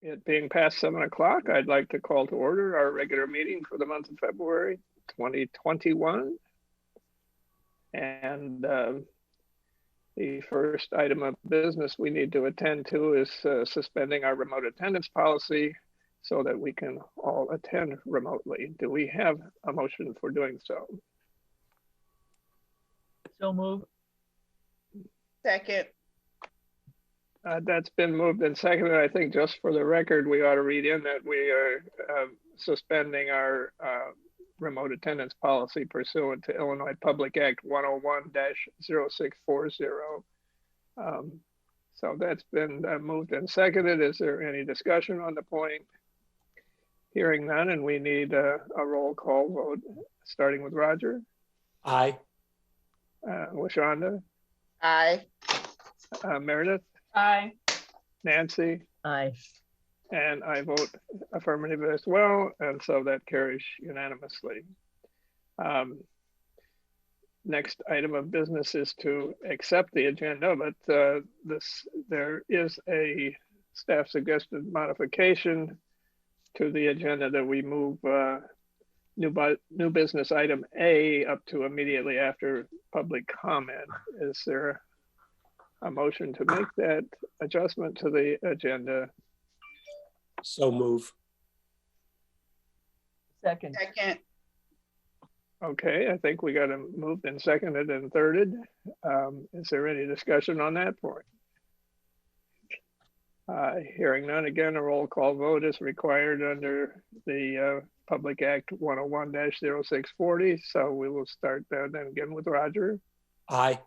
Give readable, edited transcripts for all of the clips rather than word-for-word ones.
It being past 7 o'clock, I'd like to call to order our regular meeting for the month of February 2021. And the first item of business we need to attend to is suspending our remote attendance policy so that we can all attend remotely. Do we have a motion for doing so? So move. Second. That's been moved and seconded. I think just for the record, we ought to read in that we are suspending our remote attendance policy pursuant to Illinois Public Act 101-0640. So that's been moved and seconded. Is there any discussion on the point? Hearing none, and we need a roll call vote, starting with Roger. Aye. LaShonda. Aye. Meredith. Aye. Nancy. Aye. And I vote affirmative as well, and so that carries unanimously. Next item of business is to accept the agenda, but there is a staff suggested modification to the agenda that we move new business item A up to immediately after public comment. Is there a motion to make that adjustment to the agenda? So move. Second. Second. Okay, I think we got them moved and seconded and thirded. Is there any discussion on that point? Hearing none, again, a roll call vote is required under the Public Act 101-0640. So we will start then again with Roger. Aye.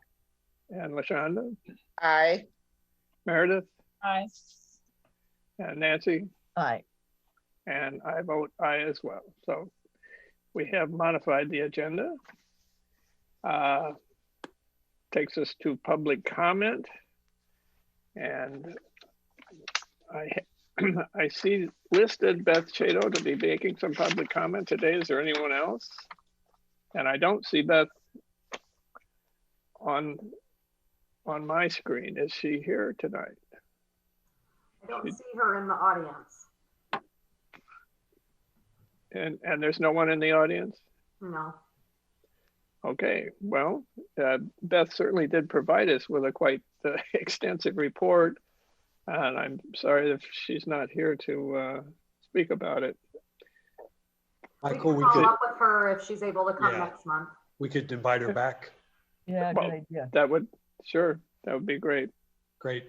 And LaShonda. Aye. Meredith. Aye. And Nancy. Aye. And I vote aye as well. So we have modified the agenda. Takes us to public comment. And I see listed Beth Chato to be making some public comment today. Is there anyone else? And I don't see Beth on my screen. Is she here tonight? I don't see her in the audience. And there's no one in the audience? No. Okay, well, Beth certainly did provide us with a quite extensive report, and I'm sorry if she's not here to speak about it. Michael, we can follow up with her if she's able to come next month. We could invite her back. Yeah, Well, good idea. That would, sure, that would be great. Great.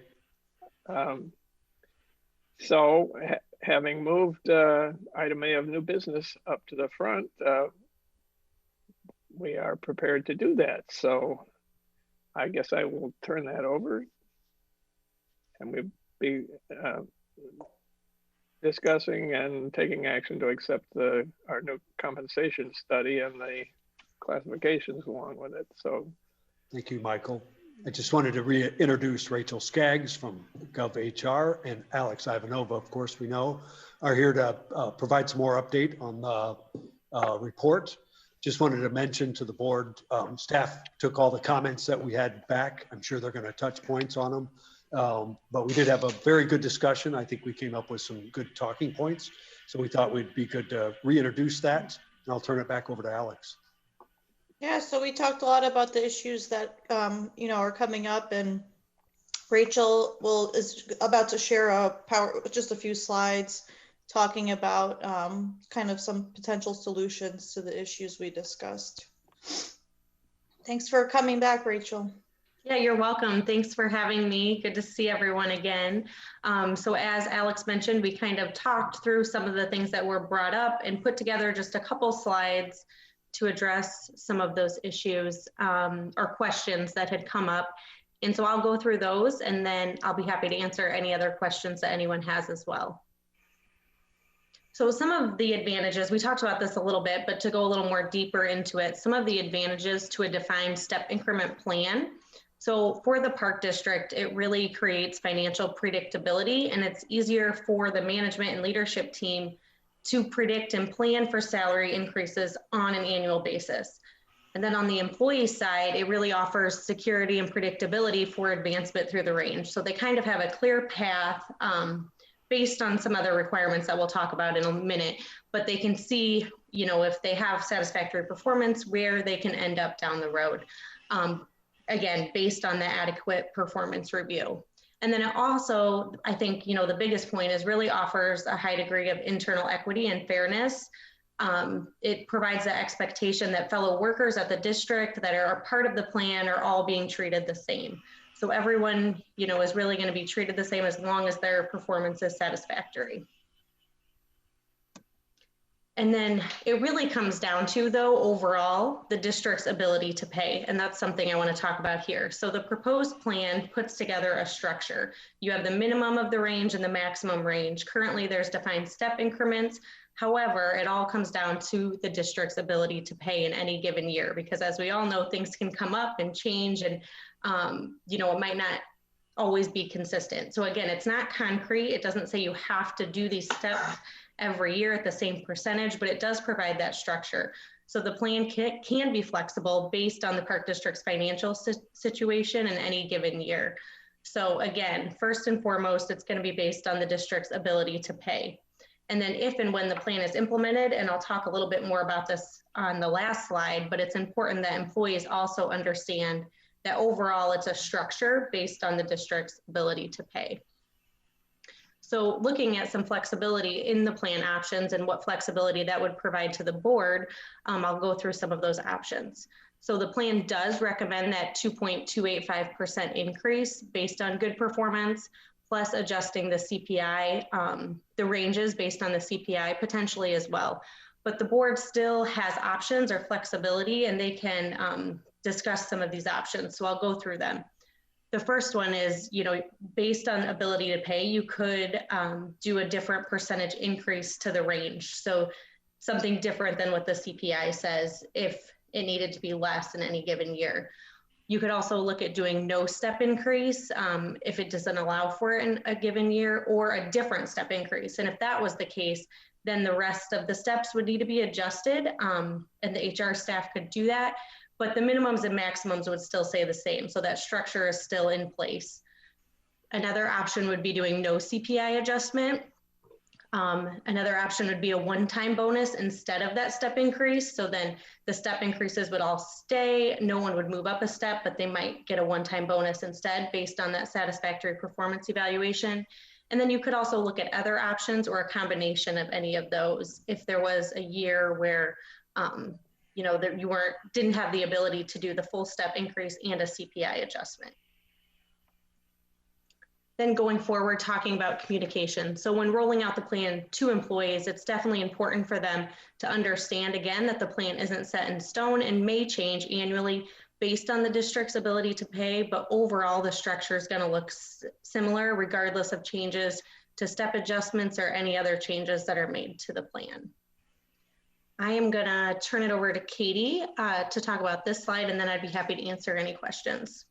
So having moved item A of new business up to the front, we are prepared to do that. So I guess I will turn that over, and we'll be discussing and taking action to accept our new compensation study and the classifications along with it. So Thank you, Michael. I just wanted to reintroduce Rachel Skaggs from GovHR and Alex Ivanova, of course, we know, are here to provide some more update on the report. Just wanted to mention to the board, staff took all the comments that we had back. I'm sure they're going to touch points on them. But we did have a very good discussion. I think we came up with some good talking points. So we thought we'd be good to reintroduce that. And I'll turn it back over to Alex. Yeah, so we talked a lot about the issues that are coming up, and Rachel is about to share just a few slides talking about kind of some potential solutions to the issues we discussed. Thanks for coming back, Rachel. Yeah, you're welcome. Thanks for having me. Good to see everyone again. So as Alex mentioned, we kind of talked through some of the things that were brought up and put together just a couple slides to address some of those issues or questions that had come up. And so I'll go through those, and then I'll be happy to answer any other questions that anyone has as well. So some of the advantages, we talked about this a little bit, but to go a little more deeper into it, some of the advantages to a defined step increment plan. So for the park district, it really creates financial predictability, and it's easier for the management and leadership team to predict and plan for salary increases on an annual basis. And then on the employee side, it really offers security and predictability for advancement through the range. So they kind of have a clear path based on some other requirements that we'll talk about in a minute, but they can see, you know, if they have satisfactory performance, where they can end up down the road. Again, based on the adequate performance review. And then it also, I think, you know, the biggest point is really offers a high degree of internal equity and fairness. It provides the expectation that fellow workers at the district that are a part of the plan are all being treated the same. So everyone, you know, is really going to be treated the same as long as their performance is satisfactory. And then it really comes down to, though, overall, the district's ability to pay. And that's something I want to talk about here. So the proposed plan puts together a structure. You have the minimum of the range and the maximum range. Currently, there's defined step increments. However, it all comes down to the district's ability to pay in any given year, because as we all know, things can come up and change, and you know, it might not always be consistent. So again, it's not concrete. It doesn't say you have to do these steps every year at the same percentage, but it does provide that structure. So the plan can be flexible based on the park district's financial situation in any given year. So again, first and foremost, it's going to be based on the district's ability to pay. And then if and when the plan is implemented, and I'll talk a little bit more about this on the last slide, but it's important that employees also understand that overall it's a structure based on the district's ability to pay. So looking at some flexibility in the plan options and what flexibility that would provide to the board, I'll go through some of those options. So the plan does recommend that 2.285% increase based on good performance, plus adjusting the CPI, the ranges based on the CPI potentially as well. But the board still has options or flexibility, and they can discuss some of these options. So I'll go through them. The first one is, you know, based on ability to pay, you could do a different percentage increase to the range. So something different than what the CPI says if it needed to be less in any given year. You could also look at doing no step increase if it doesn't allow for it in a given year, or a different step increase. And if that was the case, then the rest of the steps would need to be adjusted, and the HR staff could do that. But the minimums and maximums would still stay the same. So that structure is still in place. Another option would be doing no CPI adjustment. Another option would be a one-time bonus instead of that step increase. So then the step increases would all stay. No one would move up a step, but they might get a one-time bonus instead based on that satisfactory performance evaluation. And then you could also look at other options or a combination of any of those. If there was a year where you know, that you didn't have the ability to do the full step increase and a CPI adjustment. Then going forward, talking about communication. So when rolling out the plan to employees, it's definitely important for them to understand, again, that the plan isn't set in stone and may change annually based on the district's ability to pay, but overall the structure is going to look similar regardless of changes to step adjustments or any other changes that are made to the plan. I am going to turn it over to Katie to talk about this slide, and then I'd be happy to answer any questions.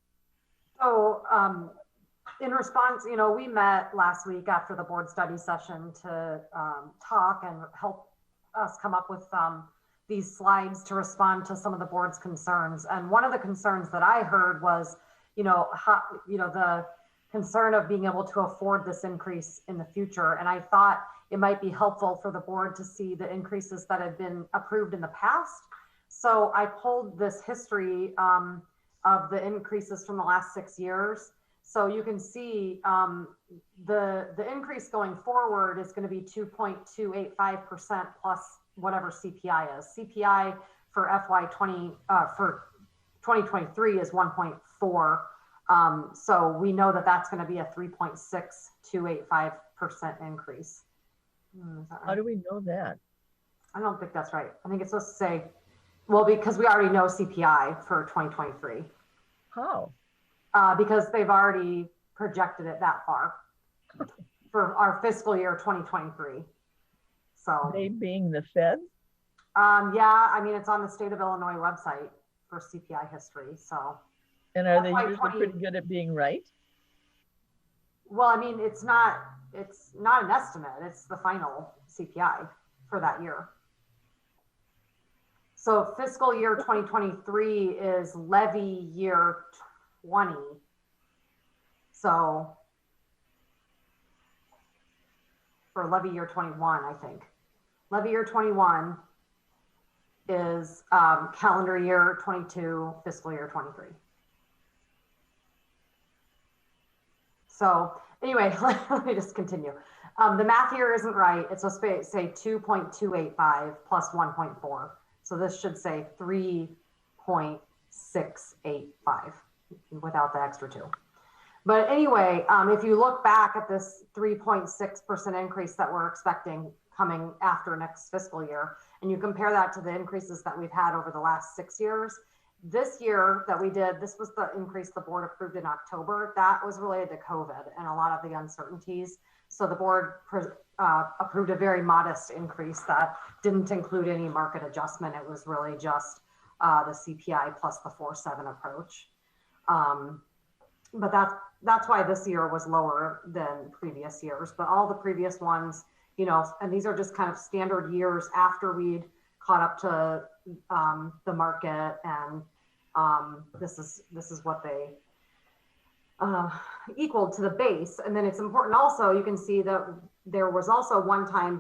So in response, you know, we met last week after the board study session to talk and help us come up with these slides to respond to some of the board's concerns. And one of the concerns that I heard was, you know, the concern of being able to afford this increase in the future. And I thought it might be helpful for the board to see the increases that have been approved in the past. So I pulled this history of the increases from the last 6 years. So you can see the increase going forward is going to be 2.285% plus whatever CPI is. CPI for for 2023 is 1.4. So we know that that's going to be a 3.6285% increase. How do we know that? I don't think that's right. I think it's supposed to say, well, because we already know CPI for 2023. How? Because they've already projected it that far for our fiscal year 2023. So They being the Fed? yeah, I mean, it's on the state of Illinois website for CPI history. So, And are they FY usually pretty good at being right? well, I mean, it's not an estimate. It's the final CPI for that year. So fiscal year 2023 is levy year 20. So for levy year 21, I think. Levy year 21 is calendar year 22, fiscal year 23. So anyway, let me just continue. The math here isn't right. It's supposed to say 2.285 plus 1.4. So this should say 3.685 without the extra 2. But anyway, if you look back at this 3.6% increase that we're expecting coming after next fiscal year, and you compare that to the increases that we've had over the last 6 years, this year that we did, this was the increase the board approved in October. That was related to COVID and a lot of the uncertainties. So the board approved a very modest increase that didn't include any market adjustment. It was really just the CPI plus the 4.7 approach. But that's why this year was lower than previous years. But all the previous ones, you know, and these are just kind of standard years after we'd caught up to the market, and this is what they equaled to the base. And then it's important also, you can see that there was also one-time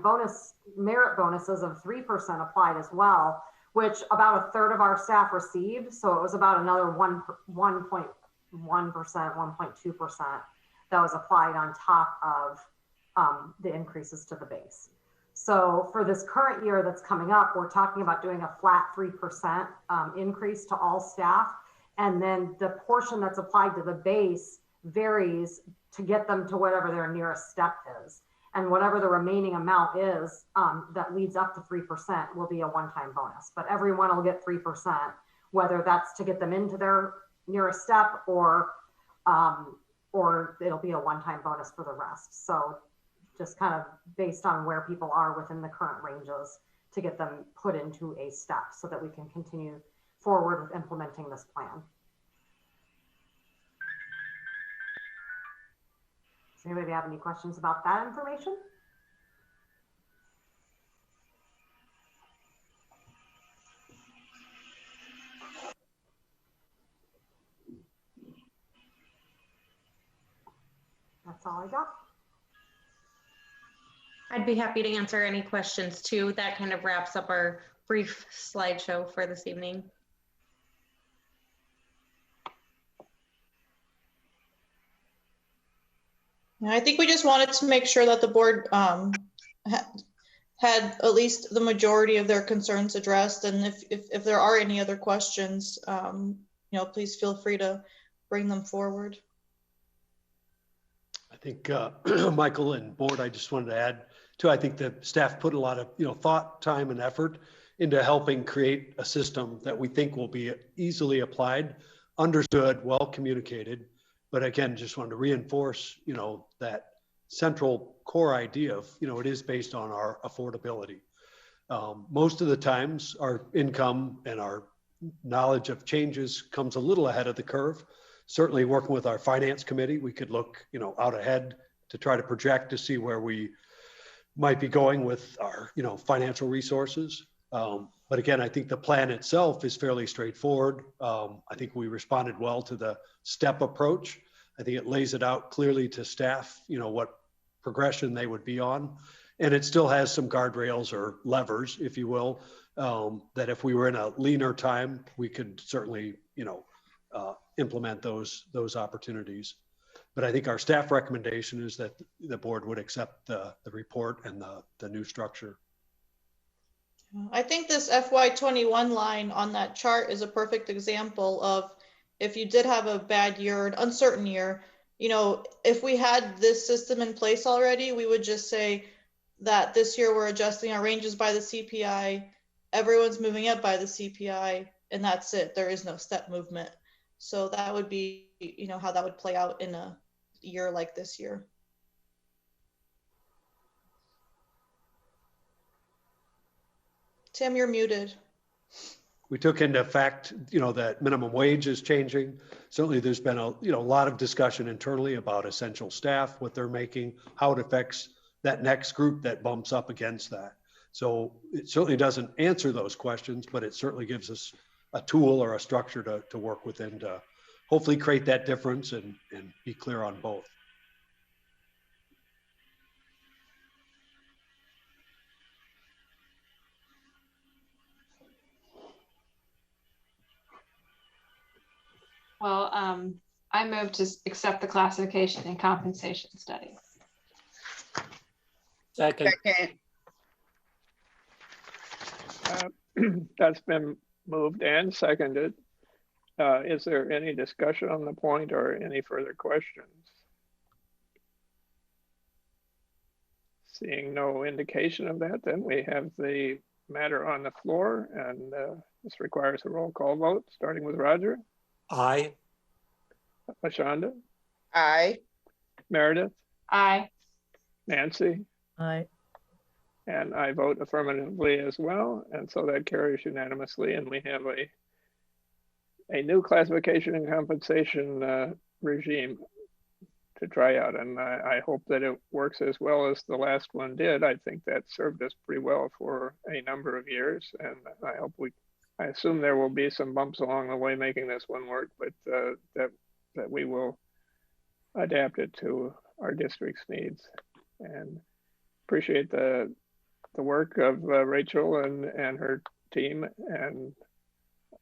merit bonuses of 3% applied as well, which about a third of our staff received. So it was about another 1.1%, 1.2% that was applied on top of the increases to the base. So for this current year that's coming up, we're talking about doing a flat 3% increase to all staff. And then the portion that's applied to the base varies to get them to whatever their nearest step is. And whatever the remaining amount is that leads up to 3% will be a one-time bonus. But everyone will get 3%, whether that's to get them into their nearest step or it'll be a one-time bonus for the rest. So just kind of based on where people are within the current ranges to get them put into a step so that we can continue forward with implementing this plan. Does anybody have any questions about that information? That's all I got. I'd be happy to answer any questions too. That kind of wraps up our brief slideshow for this evening. I think we just wanted to make sure that the board had at least the majority of their concerns addressed. And if there are any other questions, you know, please feel free to bring them forward. I think Michael and board, I just wanted to add too, I think the staff put a lot of, you know, thought, time and effort into helping create a system that we think will be easily applied, understood, well communicated. But again, just wanted to reinforce, you know, that central core idea of, you know, it is based on our affordability. Most of the times our income and our knowledge of changes comes a little ahead of the curve. Certainly working with our finance committee, we could look, you know, out ahead to try to project to see where we might be going with our, you know, financial resources. But again, I think the plan itself is fairly straightforward. I think we responded well to the step approach. I think it lays it out clearly to staff, you know, what progression they would be on. And it still has some guardrails or levers, if you will, that if we were in a leaner time, we could certainly, you know, implement those opportunities. But I think our staff recommendation is that the board would accept the report and the new structure. I think this FY21 line on that chart is a perfect example of if you did have a bad year, an uncertain year, you know, if we had this system in place already, we would just say that this year we're adjusting our ranges by the CPI, everyone's moving up by the CPI, and that's it. There is no step movement. So that would be, you know, how that would play out in a year like this year. Tim, you're muted. We took into fact, you know, that minimum wage is changing. Certainly there's been a, you know, a lot of discussion internally about essential staff, what they're making, how it affects that next group that bumps up against that. So it certainly doesn't answer those questions, but it certainly gives us a tool or a structure to work within to hopefully create that difference and be clear on both. Well, I move to accept the classification and compensation study. Second. Second. That's been moved and seconded. Is there any discussion on the point or any further questions? Seeing no indication of that, then we have the matter on the floor, and this requires a roll call vote, starting with Roger, Aye. LaShonda, Aye. Meredith, Aye. Nancy, Aye. and I vote affirmatively as well, and so that carries unanimously, and we have a new classification and compensation regime to try out, and I hope that it works as well as the last one did. I think that served us pretty well for a number of years, and I assume there will be some bumps along the way making this one work, but that we will adapt it to our district's needs. And appreciate the work of Rachel and her team and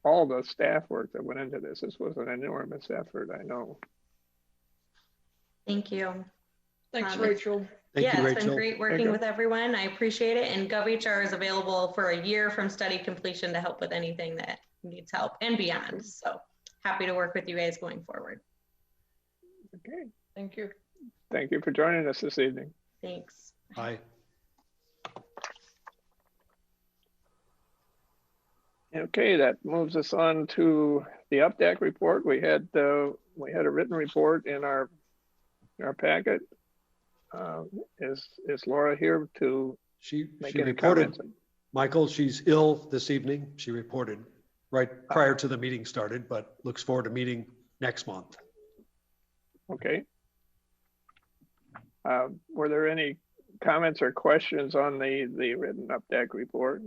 all the staff work that went into this. This was an enormous effort, I know. Thank you. Thanks, Um, Rachel. Thank Yeah, you, it's been Rachel. great There you working go. with everyone. I appreciate it. And GovHR is available for a year from study completion to help with anything that needs help and beyond. So happy to work with you guys going forward. Okay, Thank you. thank you for joining us this evening. Thanks. Aye. Okay, that moves us on to the Updeck report. We had a written report in our packet. Is Laura here to She make any reported, comments? Michael, she's ill this evening. She reported right prior to the meeting started, but looks forward to meeting next month. Okay. Were there any comments or questions on the written Updeck report?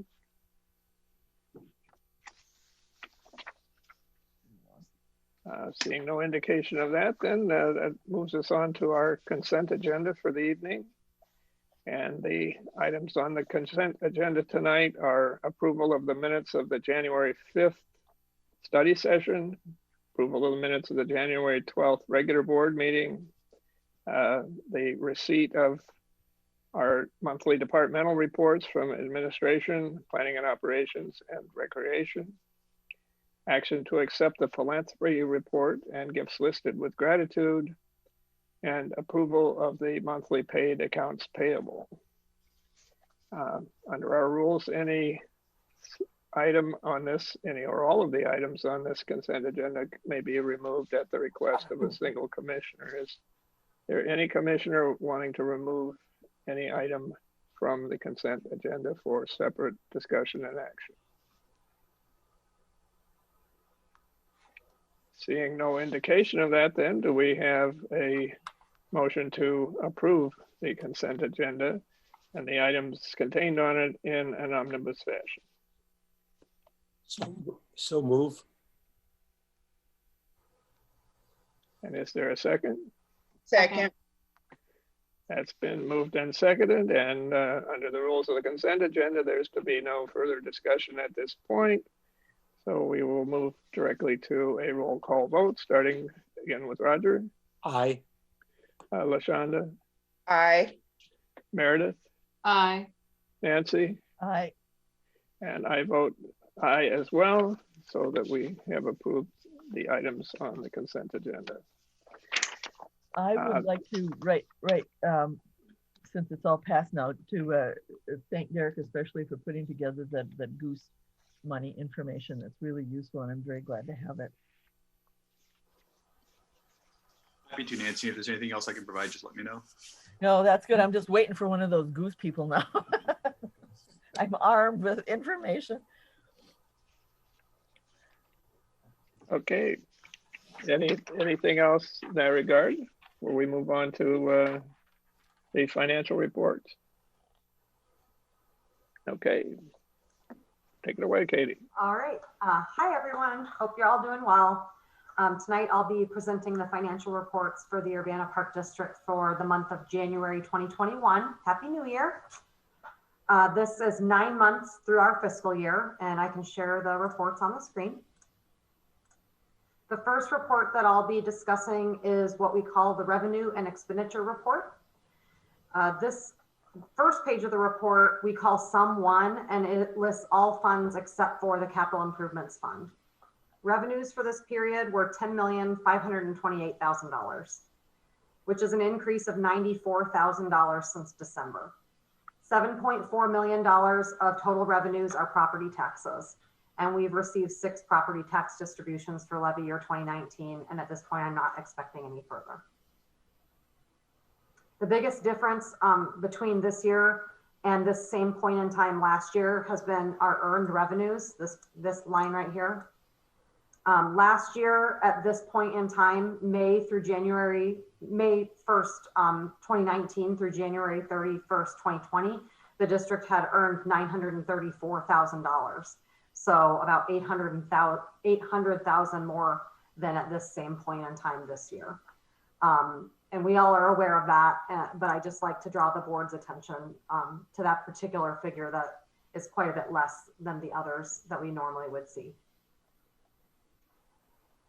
Seeing no indication of that, then that moves us on to our consent agenda for the evening. And the items on the consent agenda tonight are approval of the minutes of the January 5th study session, approval of the minutes of the January 12th regular board meeting, the receipt of our monthly departmental reports from administration, planning and operations, and recreation, action to accept the philanthropy report and gifts listed with gratitude, and approval of the monthly paid accounts payable. Under our rules, any item on this, any or all of the items on this consent agenda may be removed at the request of a single commissioner. Is there any commissioner wanting to remove any item from the consent agenda for separate discussion and action? Seeing no indication of that, then do we have a motion to approve the consent agenda and the items contained on it in an omnibus fashion? So move. And is there a second? Second. That's been moved and seconded, and under the rules of the consent agenda, there's to be no further discussion at this point. So we will move directly to a roll call vote, starting again with Roger, Aye. LaShonda, Aye. Meredith, Aye. Nancy, Aye. and I vote aye as well, so that we have approved the items on the consent agenda. I would like to, since it's all passed now, to thank Derek especially for putting together that goose money information. That's really useful, and I'm very glad to have it. Happy to, Nancy. If there's anything else I can provide, just let me know. No, that's good. I'm just waiting for one of those goose people now. I'm armed with information. Okay, anything else in that regard before we move on to the financial reports? Okay, take it away, Katie. All right. Hi, everyone. Hope you're all doing well. Tonight, I'll be presenting the financial reports for the Urbana Park District for the month of January 2021. Happy New Year. This is 9 months through our fiscal year, and I can share the reports on the screen. The first report that I'll be discussing is what we call the revenue and expenditure report. This first page of the report we call Sum 1, and it lists all funds except for the Capital Improvements Fund. Revenues for this period were $10,528,000, which is an increase of $94,000 since December. $7.4 million of total revenues are property taxes, and we've received 6 property tax distributions for levy year 2019, and at this point I'm not expecting any further. The biggest difference between this year and this same point in time last year has been our earned revenues, this line right here. Last year at this point in time, May 1st, 2019 through January 31st, 2020, the district had earned $934,000. So about 800,000 more than at this same point in time this year. And we all are aware of that, but I just like to draw the board's attention to that particular figure that is quite a bit less than the others that we normally would see.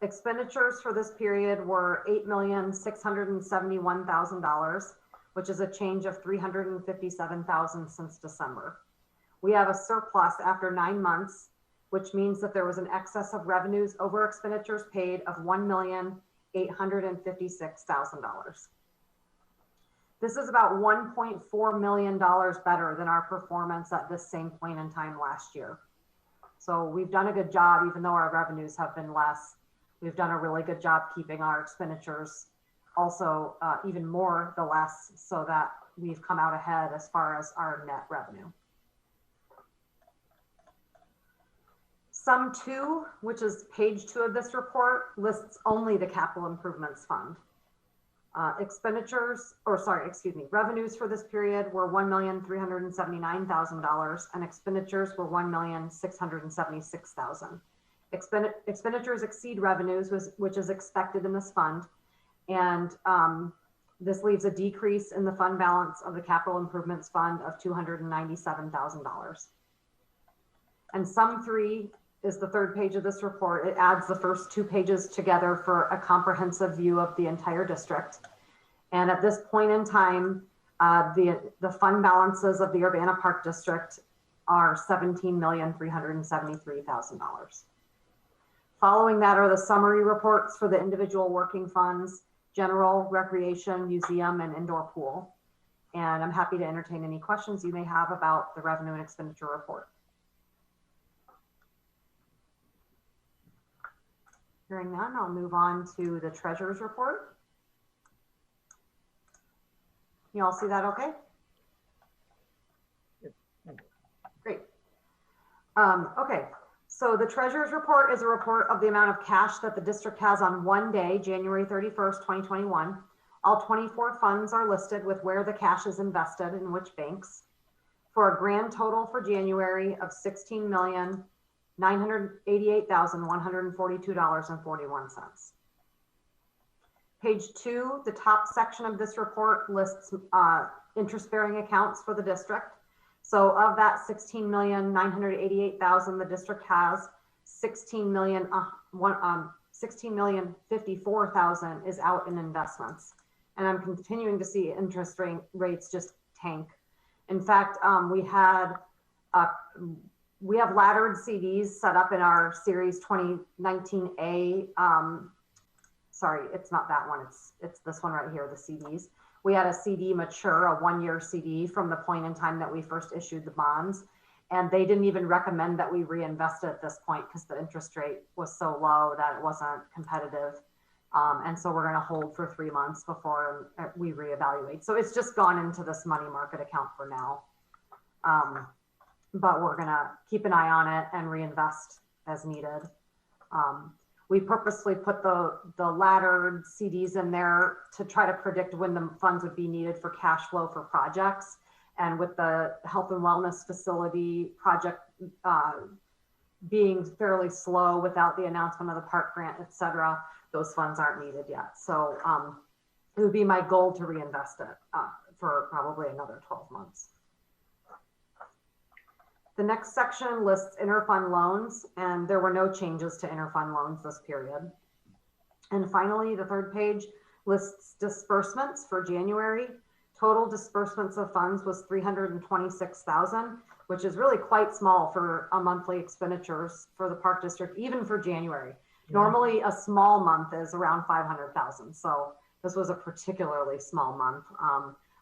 Expenditures for this period were $8,671,000, which is a change of $357,000 since December. We have a surplus after 9 months, which means that there was an excess of revenues over expenditures paid of $1,856,000. This is about $1.4 million better than our performance at this same point in time last year. So we've done a good job, even though our revenues have been less. We've done a really good job keeping our expenditures also even more the less, so that we've come out ahead as far as our net revenue. Sum 2, which is page 2 of this report, lists only the Capital Improvements Fund. Revenues for this period were $1,379,000 and expenditures were $1,676,000. Expenditures exceed revenues, which is expected in this fund. And this leaves a decrease in the fund balance of the Capital Improvements Fund of $297,000. And Sum 3 is the third page of this report. It adds the first 2 pages together for a comprehensive view of the entire district. And at this point in time, the fund balances of the Urbana Park District are $17,373,000. Following that are the summary reports for the individual working funds, general, recreation, museum, and indoor pool. And I'm happy to entertain any questions you may have about the revenue and expenditure report. Hearing none, I'll move on to the treasurer's report. You all see that okay? Great. Okay, so the treasurer's report is a report of the amount of cash that the district has on one day, January 31st, 2021. All 24 funds are listed with where the cash is invested in which banks, for a grand total for January of $16,988,142.41. Page 2, the top section of this report lists interest-bearing accounts for the district. So of that $16,988,000, the district has $16,054,000 is out in investments. And I'm continuing to see interest rates just tank. In fact, we have laddered CDs set up in our Series 2019A. Sorry, it's not that one. It's this one right here, the CDs. We had a CD mature, a 1-year CD from the point in time that we first issued the bonds. And they didn't even recommend that we reinvest it at this point because the interest rate was so low that it wasn't competitive. And so we're going to hold for 3 months before we reevaluate. So it's just gone into this money market account for now. But we're going to keep an eye on it and reinvest as needed. We purposely put the laddered CDs in there to try to predict when the funds would be needed for cash flow for projects. And with the health and wellness facility project being fairly slow without the announcement of the park grant, et cetera, those funds aren't needed yet. So it would be my goal to reinvest it for probably another 12 months. The next section lists interfund loans, and there were no changes to interfund loans this period. And finally, the third page lists disbursements for January. Total disbursements of funds was 326,000, which is really quite small for a monthly expenditures for the park district, even for January. Normally a small month is around 500,000. So this was a particularly small month.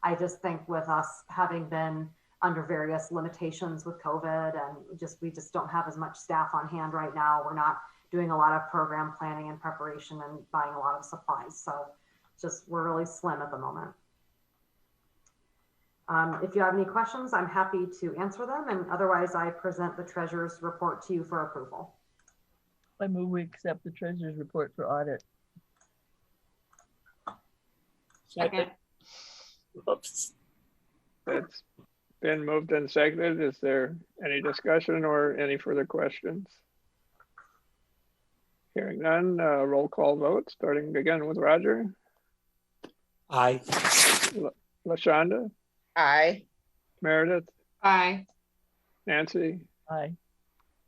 I just think with us having been under various limitations with COVID and we just don't have as much staff on hand right now. We're not doing a lot of program planning and preparation and buying a lot of supplies. So we're really slim at the moment. If you have any questions, I'm happy to answer them. And otherwise I present the treasurer's report to you for approval. I move we accept the treasurer's report for audit. Second. Oops. It's been moved and seconded. Is there any discussion or any further questions? Hearing none, roll call vote, starting again with Roger. Aye. LaShonda, Aye. Meredith, Aye. Nancy, Aye.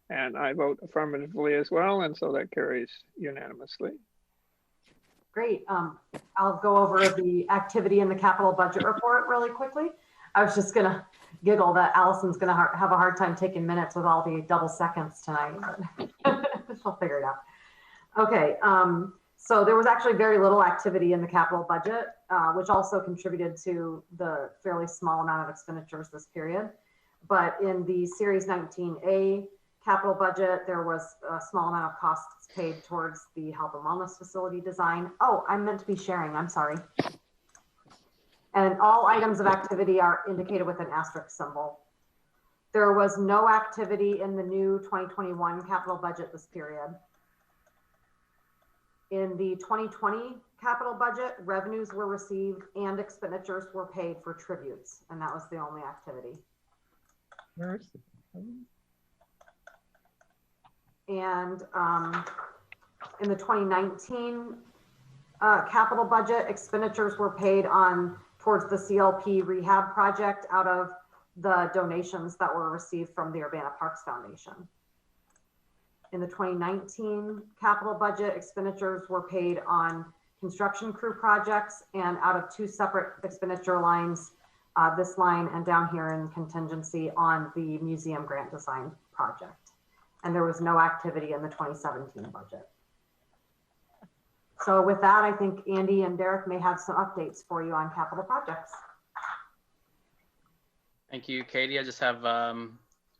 and I vote affirmatively as well, and so that carries unanimously. Great. I'll go over the activity in the capital budget report really quickly. I was just gonna giggle that Allison's gonna have a hard time taking minutes with all the double seconds tonight, but she'll figure it out. Okay, so there was actually very little activity in the capital budget, which also contributed to the fairly small amount of expenditures this period. But in the Series 19A capital budget, there was a small amount of costs paid towards the health and wellness facility design. Oh, I meant to be sharing, I'm sorry. And all items of activity are indicated with an asterisk symbol. There was no activity in the new 2021 capital budget this period. In the 2020 capital budget, revenues were received and expenditures were paid for tributes, and that was the only activity. Mercy. And in the 2019 capital budget, expenditures were paid towards the CLP Rehab project out of the donations that were received from the Urbana Parks Foundation. In the 2019 capital budget, expenditures were paid on construction crew projects and out of two separate expenditure lines, this line and down here in contingency on the museum grant design project. And there was no activity in the 2017 budget. So with that, I think Andy and Derek may have some updates for you on capital projects. Thank you, Katie. I just have a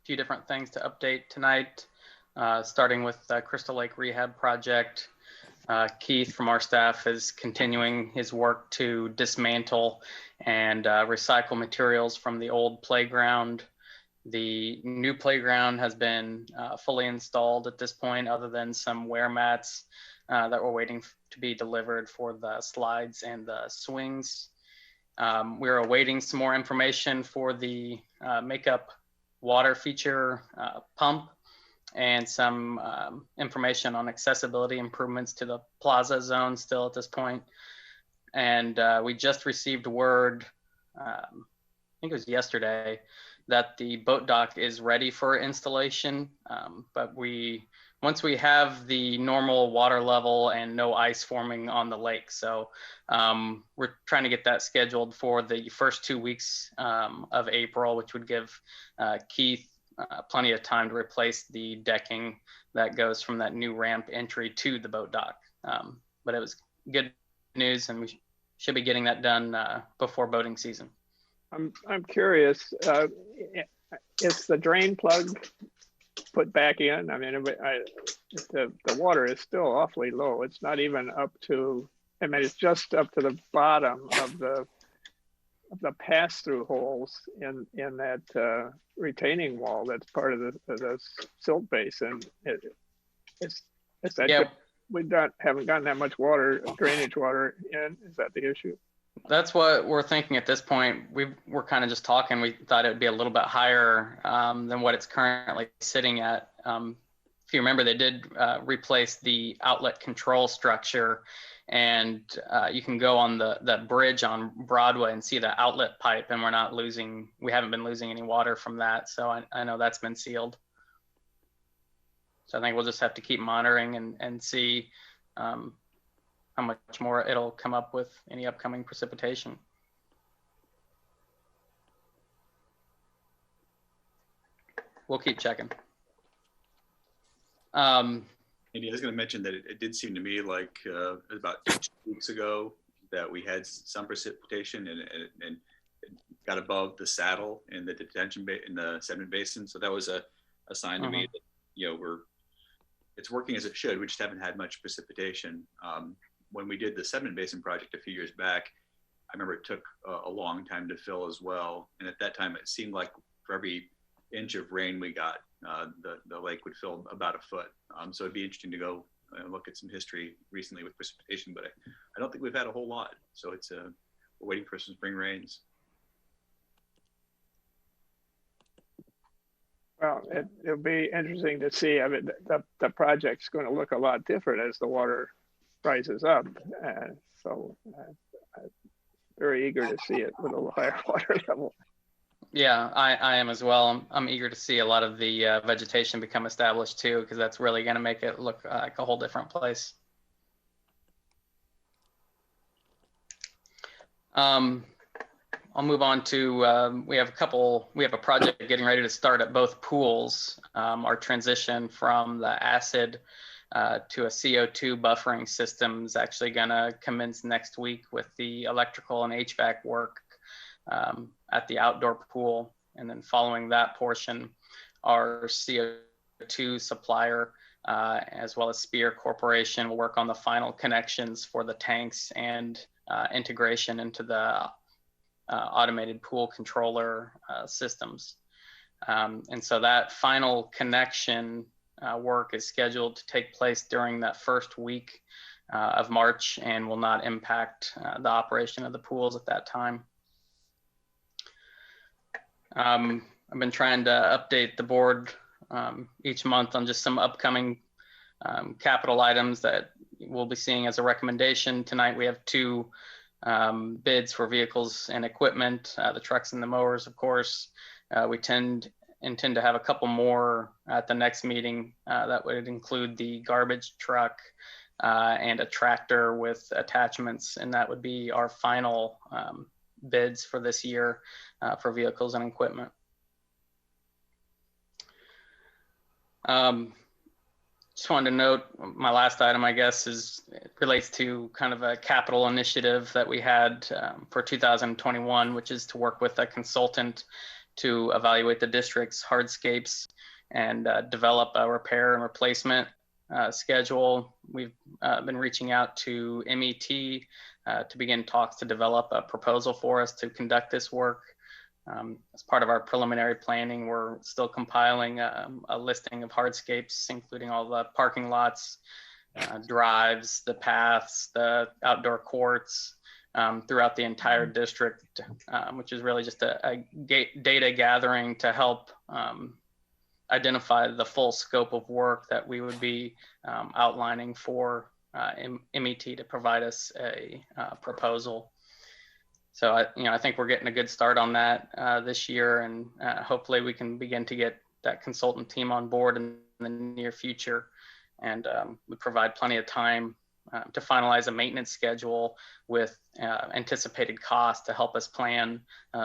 few different things to update tonight, starting with the Crystal Lake Rehab project. Keith from our staff is continuing his work to dismantle and recycle materials from the old playground. The new playground has been fully installed at this point, other than some wear mats that we're waiting to be delivered for the slides and the swings. We're awaiting some more information for the makeup water feature pump and some information on accessibility improvements to the plaza zone still at this point. And we just received word, I think it was yesterday, that the boat dock is ready for installation. But once we have the normal water level and no ice forming on the lake. So we're trying to get that scheduled for the first 2 weeks of April, which would give Keith plenty of time to replace the decking that goes from that new ramp entry to the boat dock. But it was good news, and we should be getting that done before boating season. I'm curious, is the drain plug put back in? I mean, the water is still awfully low. It's not even up to, I mean, it's just up to the bottom of the pass-through holes in that retaining wall that's part of the silt basin. It's that Yeah. We haven't gotten that much water, drainage water in. Is that the issue? That's what we're thinking at this point. We're kind of just talking. We thought it would be a little bit higher than what it's currently sitting at. If you remember, they did replace the outlet control structure, and you can go on that bridge on Broadway and see the outlet pipe, and we haven't been losing any water from that. So I know that's been sealed. So I think we'll just have to keep monitoring and see. how much more it'll come up with any upcoming precipitation. We'll keep checking. Andy, I was going to mention that it did seem to me like about 2 weeks ago that we had some precipitation and it got above the saddle in the in the sediment basin. So that was a sign to me that, you know, it's working as it should. We just haven't had much precipitation. When we did the sediment basin project a few years back, I remember it took a long time to fill as well. And at that time, it seemed like for every inch of rain we got, the lake would fill about a foot. So it'd be interesting to go and look at some history recently with precipitation, but I don't think we've had a whole lot. So it's we're waiting for some spring rains. Well, it'll be interesting to see. I mean, the project's going to look a lot different as the water rises up. So I'm very eager to see it with a higher water level. Yeah, I am as well. I'm eager to see a lot of the vegetation become established too, because that's really going to make it look like a whole different place. I'll move on to, we have a project getting ready to start at both pools. Our transition from the acid to a CO2 buffering system is actually going to commence next week with the electrical and HVAC work at the outdoor pool. And then following that portion, our CO2 supplier, as well as Spear Corporation, will work on the final connections for the tanks and integration into the automated pool controller systems. And so that final connection work is scheduled to take place during that first week of March and will not impact the operation of the pools at that time. I've been trying to update the board each month on just some upcoming capital items that we'll be seeing as a recommendation. Tonight we have 2 bids for vehicles and equipment, the trucks and the mowers, of course. We intend to have a couple more at the next meeting. That would include the garbage truck and a tractor with attachments, and that would be our final bids for this year for vehicles and equipment. Just wanted to note, my last item, I guess, relates to kind of a capital initiative that we had for 2021, which is to work with a consultant to evaluate the district's hardscapes and develop a repair and replacement schedule. We've been reaching out to MET to begin talks to develop a proposal for us to conduct this work. As part of our preliminary planning, we're still compiling a listing of hardscapes, including all the parking lots, drives, the paths, the outdoor courts throughout the entire district, which is really just a data gathering to help identify the full scope of work that we would be outlining for MET to provide us a proposal. So I think we're getting a good start on that this year, and hopefully we can begin to get that consultant team on board in the near future, and we provide plenty of time to finalize a maintenance schedule with anticipated costs to help us plan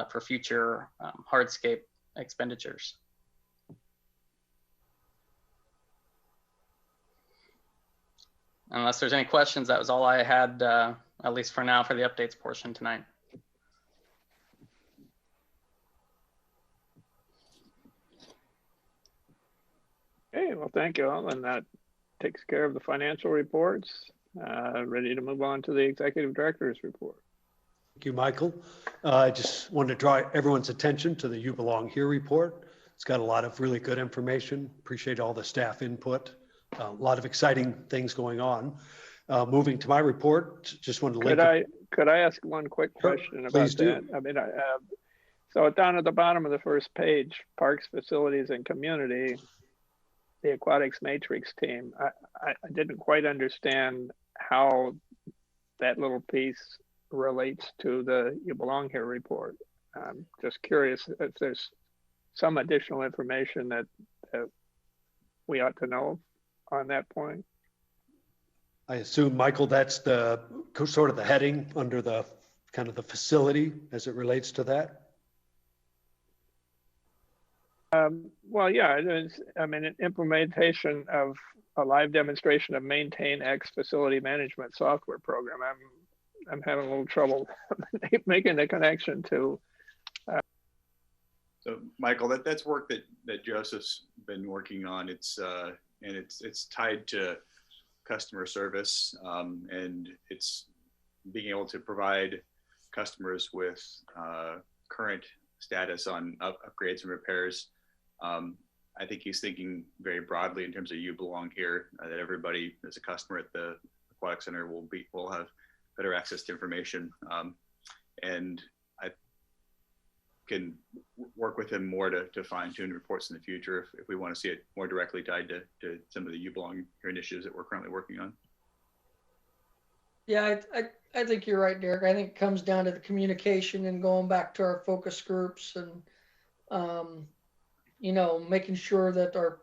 for future hardscape expenditures. Unless there's any questions, that was all I had, at least for now, for the updates portion tonight. Okay, well, thank you all, and that takes care of the financial reports. Ready to move on to the executive director's report. Thank you, Michael. I just wanted to draw everyone's attention to the You Belong Here report. It's got a lot of really good information. Appreciate all the staff input. A lot of exciting things going on. Moving to my report, just wanted to link. Could I ask one quick question about Please do. that? I mean, so down at the bottom of the first page, parks, facilities, and community, the aquatics matrix team. I didn't quite understand how that little piece relates to the You Belong Here report. I'm just curious if there's some additional information that we ought to know on that point. I assume, Michael, that's the sort of the heading under the kind of the facility as it relates to that. Well, yeah, it is, I mean, an implementation of a live demonstration of Maintain X facility management software program. I'm having a little trouble making the connection to. So Michael, that's work that Joseph's been working on. It's tied to customer service, and it's being able to provide customers with current status on upgrades and repairs. I think he's thinking very broadly in terms of you belong here, that everybody as a customer at the Aquatic Center will have better access to information. And I can work with him more to fine tune reports in the future if we want to see it more directly tied to some of the You Belong Here initiatives that we're currently working on. Yeah, I think you're right, Derek. I think it comes down to the communication and going back to our focus groups and, you know, making sure that our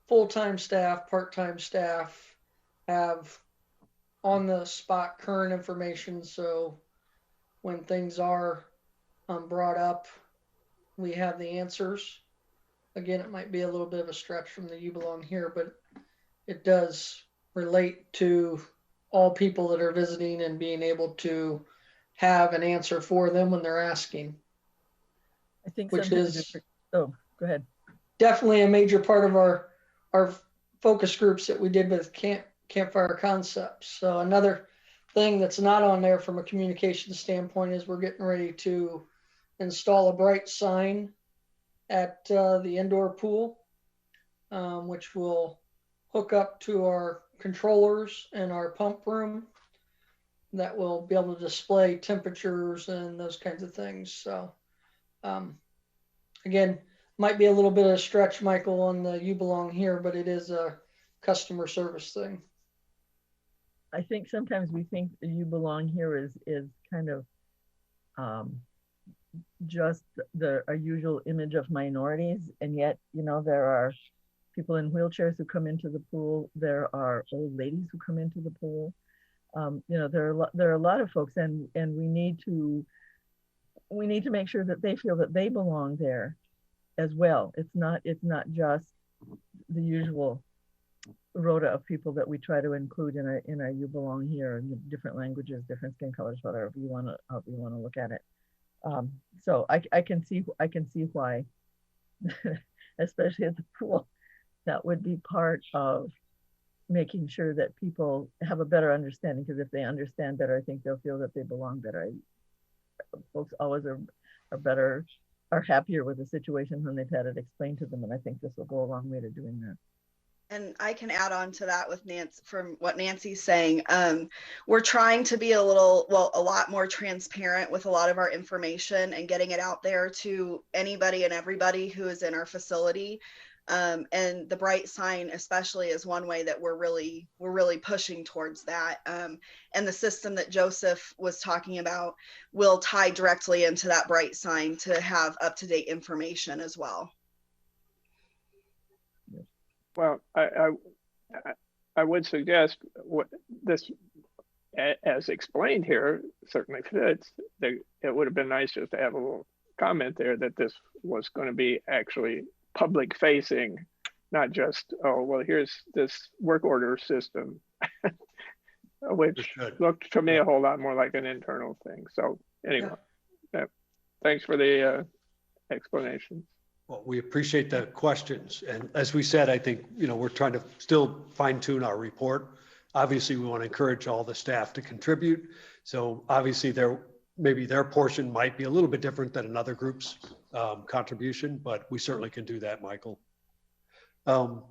full-time staff, part-time staff have on the spot current information. So when things are brought up, we have the answers. Again, it might be a little bit of a stretch from the You Belong Here, but it does relate to all people that are visiting and being able to have an answer for them when they're asking. I think which sometimes is oh, go ahead. Definitely a major part of our focus groups that we did with Campfire Concepts. So another thing that's not on there from a communication standpoint is we're getting ready to install a bright sign at the indoor pool, which will hook up to our controllers and our pump room that will be able to display temperatures and those kinds of things. So again, might be a little bit of a stretch, Michael, on the You Belong Here, but it is a customer service thing. I think sometimes we think You Belong Here is kind of just a usual image of minorities, and yet, you know, there are people in wheelchairs who come into the pool. There are old ladies who come into the pool. You know, there are a lot of folks, and we need to make sure that they feel that they belong there as well. It's not just the usual rota of people that we try to include in our You Belong Here, in different languages, different skin colors, whatever you want to look at it. So I can see why, especially at the pool, that would be part of making sure that people have a better understanding, because if they understand better, I think they'll feel that they belong better. Folks always are happier with the situation when they've had it explained to them, and I think this will go a long way to doing that. And I can add on to that with Nancy, from what Nancy's saying. We're trying to be a lot more transparent with a lot of our information and getting it out there to anybody and everybody who is in our facility. And the bright sign especially is one way that we're really pushing towards that. And the system that Joseph was talking about will tie directly into that bright sign to have up-to-date information as well. Well, I would suggest what this, as explained here, certainly fits. It would have been nice just to have a little comment there that this was going to be actually public facing, not just, oh, well, here's this work order system, which looked to me a whole lot more like an internal thing. So anyway, thanks for the explanation. Well, we appreciate the questions. And as we said, I think, you know, we're trying to still fine tune our report. Obviously, we want to encourage all the staff to contribute. So obviously maybe their portion might be a little bit different than another group's contribution, but we certainly can do that, Michael. Kind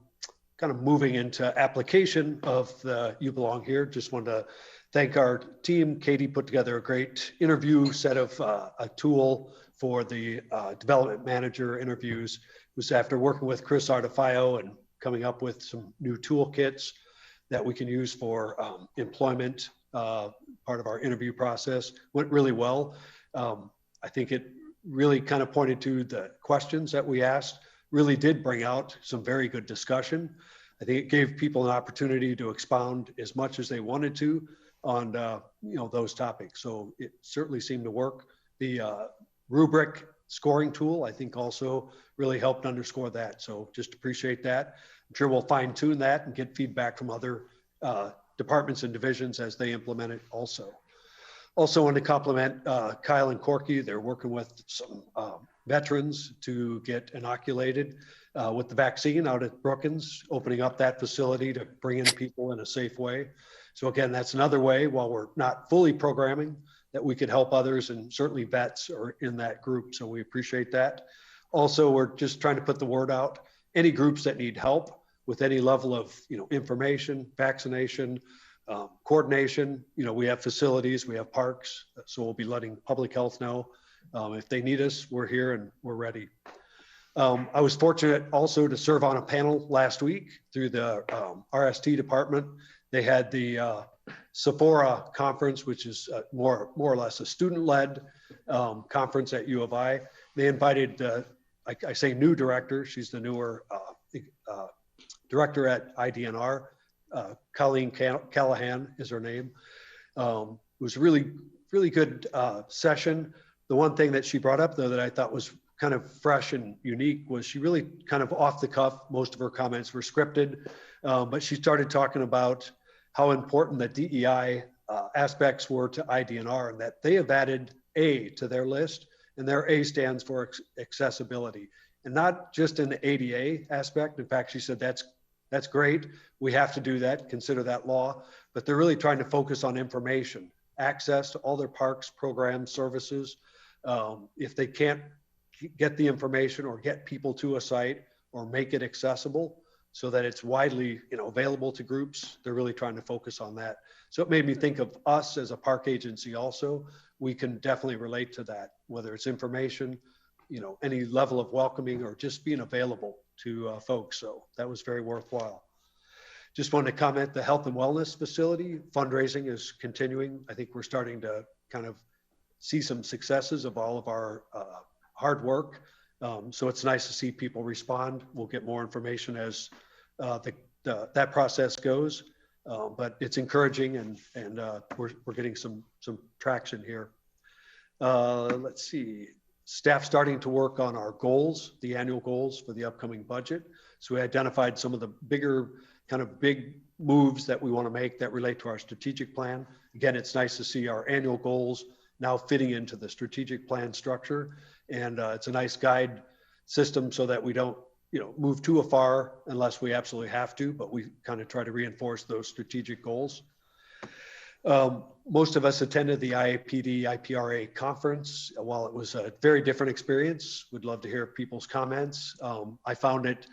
of moving into application of the You Belong Here. Just wanted to thank our team. Katie put together a great interview set of a tool for the development manager interviews. It was after working with Chris Artefio and coming up with some new toolkits that we can use for employment, part of our interview process. Went really well. I think it really kind of pointed to the questions that we asked, really did bring out some very good discussion. I think it gave people an opportunity to expound as much as they wanted to on those topics. So it certainly seemed to work. The rubric scoring tool, I think, also really helped underscore that. So just appreciate that. I'm sure we'll fine tune that and get feedback from other departments and divisions as they implement it also. Also want to compliment Kyle and Corky. They're working with some veterans to get inoculated with the vaccine out at Brookins, opening up that facility to bring in people in a safe way. So again, that's another way, while we're not fully programming, that we could help others, and certainly vets are in that group. So we appreciate that. Also, we're just trying to put the word out. Any groups that need help with any level of information, vaccination, coordination, we have facilities, we have parks, so we'll be letting public health know. If they need us, we're here and we're ready. I was fortunate also to serve on a panel last week through the RST department. They had the Sephora conference, which is more or less a student-led conference at U of I. They invited, I say new director, she's the newer director at IDNR. Colleen Callahan is her name. It was a really good session. The one thing that she brought up, though, that I thought was kind of fresh and unique was she really kind of off the cuff. Most of her comments were scripted, but she started talking about how important the DEI aspects were to IDNR, and that they have added A to their list, and their A stands for accessibility, and not just in the ADA aspect. In fact, she said that's great. We have to do that, consider that law, but they're really trying to focus on information, access to all their parks, programs, services. If they can't get the information or get people to a site or make it accessible so that it's widely available to groups, they're really trying to focus on that. So it made me think of us as a park agency also. We can definitely relate to that, whether it's information, any level of welcoming or just being available to folks. So that was very worthwhile. Just wanted to comment, the health and wellness facility fundraising is continuing. I think we're starting to kind of see some successes of all of our hard work. So it's nice to see people respond. We'll get more information as that process goes, but it's encouraging, and we're getting some traction here. Let's see, staff starting to work on our goals, the annual goals for the upcoming budget. So we identified some of the big moves that we want to make that relate to our strategic plan. Again, it's nice to see our annual goals now fitting into the strategic plan structure. And it's a nice guide system so that we don't move too far unless we absolutely have to, but we kind of try to reinforce those strategic goals. Most of us attended the IAPD IPRA conference. While it was a very different experience, would love to hear people's comments. I found it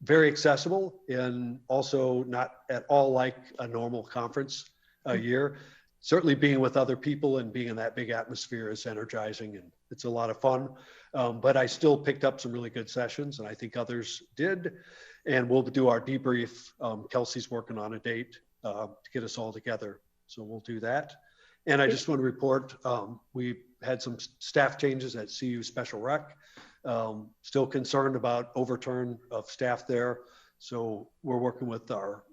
very accessible and also not at all like a normal conference a year. Certainly being with other people and being in that big atmosphere is energizing, and it's a lot of fun. But I still picked up some really good sessions, and I think others did. And we'll do our debrief. Kelsey's working on a date to get us all together. So we'll do that. And I just want to report, we had some staff changes at CU Special Rec. Still concerned about overturn of staff there. So we're working with our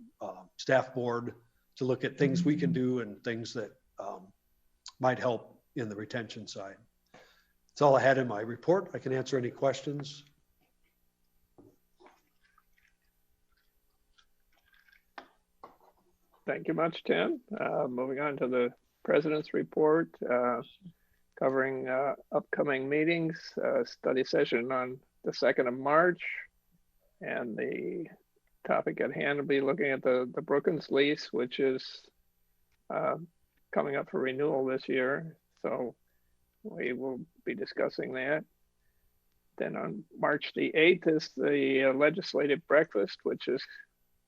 staff board to look at things we can do and things that might help in the retention side. That's all I had in my report. I can answer any questions. Thank you much, Tim. Moving on to the President's report, covering upcoming meetings, study session on the 2nd of March, and the topic at hand will be looking at the Brookins lease, which is coming up for renewal this year. So we will be discussing that. Then on March the 8th is the legislative breakfast, which is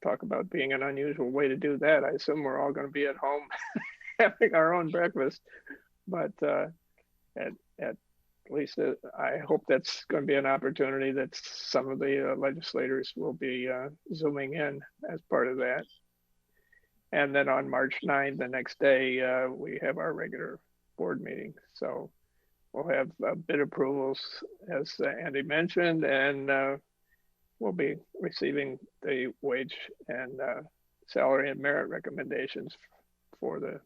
talk about being an unusual way to do that. I assume we're all going to be at home having our own breakfast, but at least I hope that's going to be an opportunity that some of the legislators will be zooming in as part of that. And then on March 9th, the next day, we have our regular board meeting. So we'll have bid approvals, as Andy mentioned, and will be receiving the wage and salary and merit recommendations for the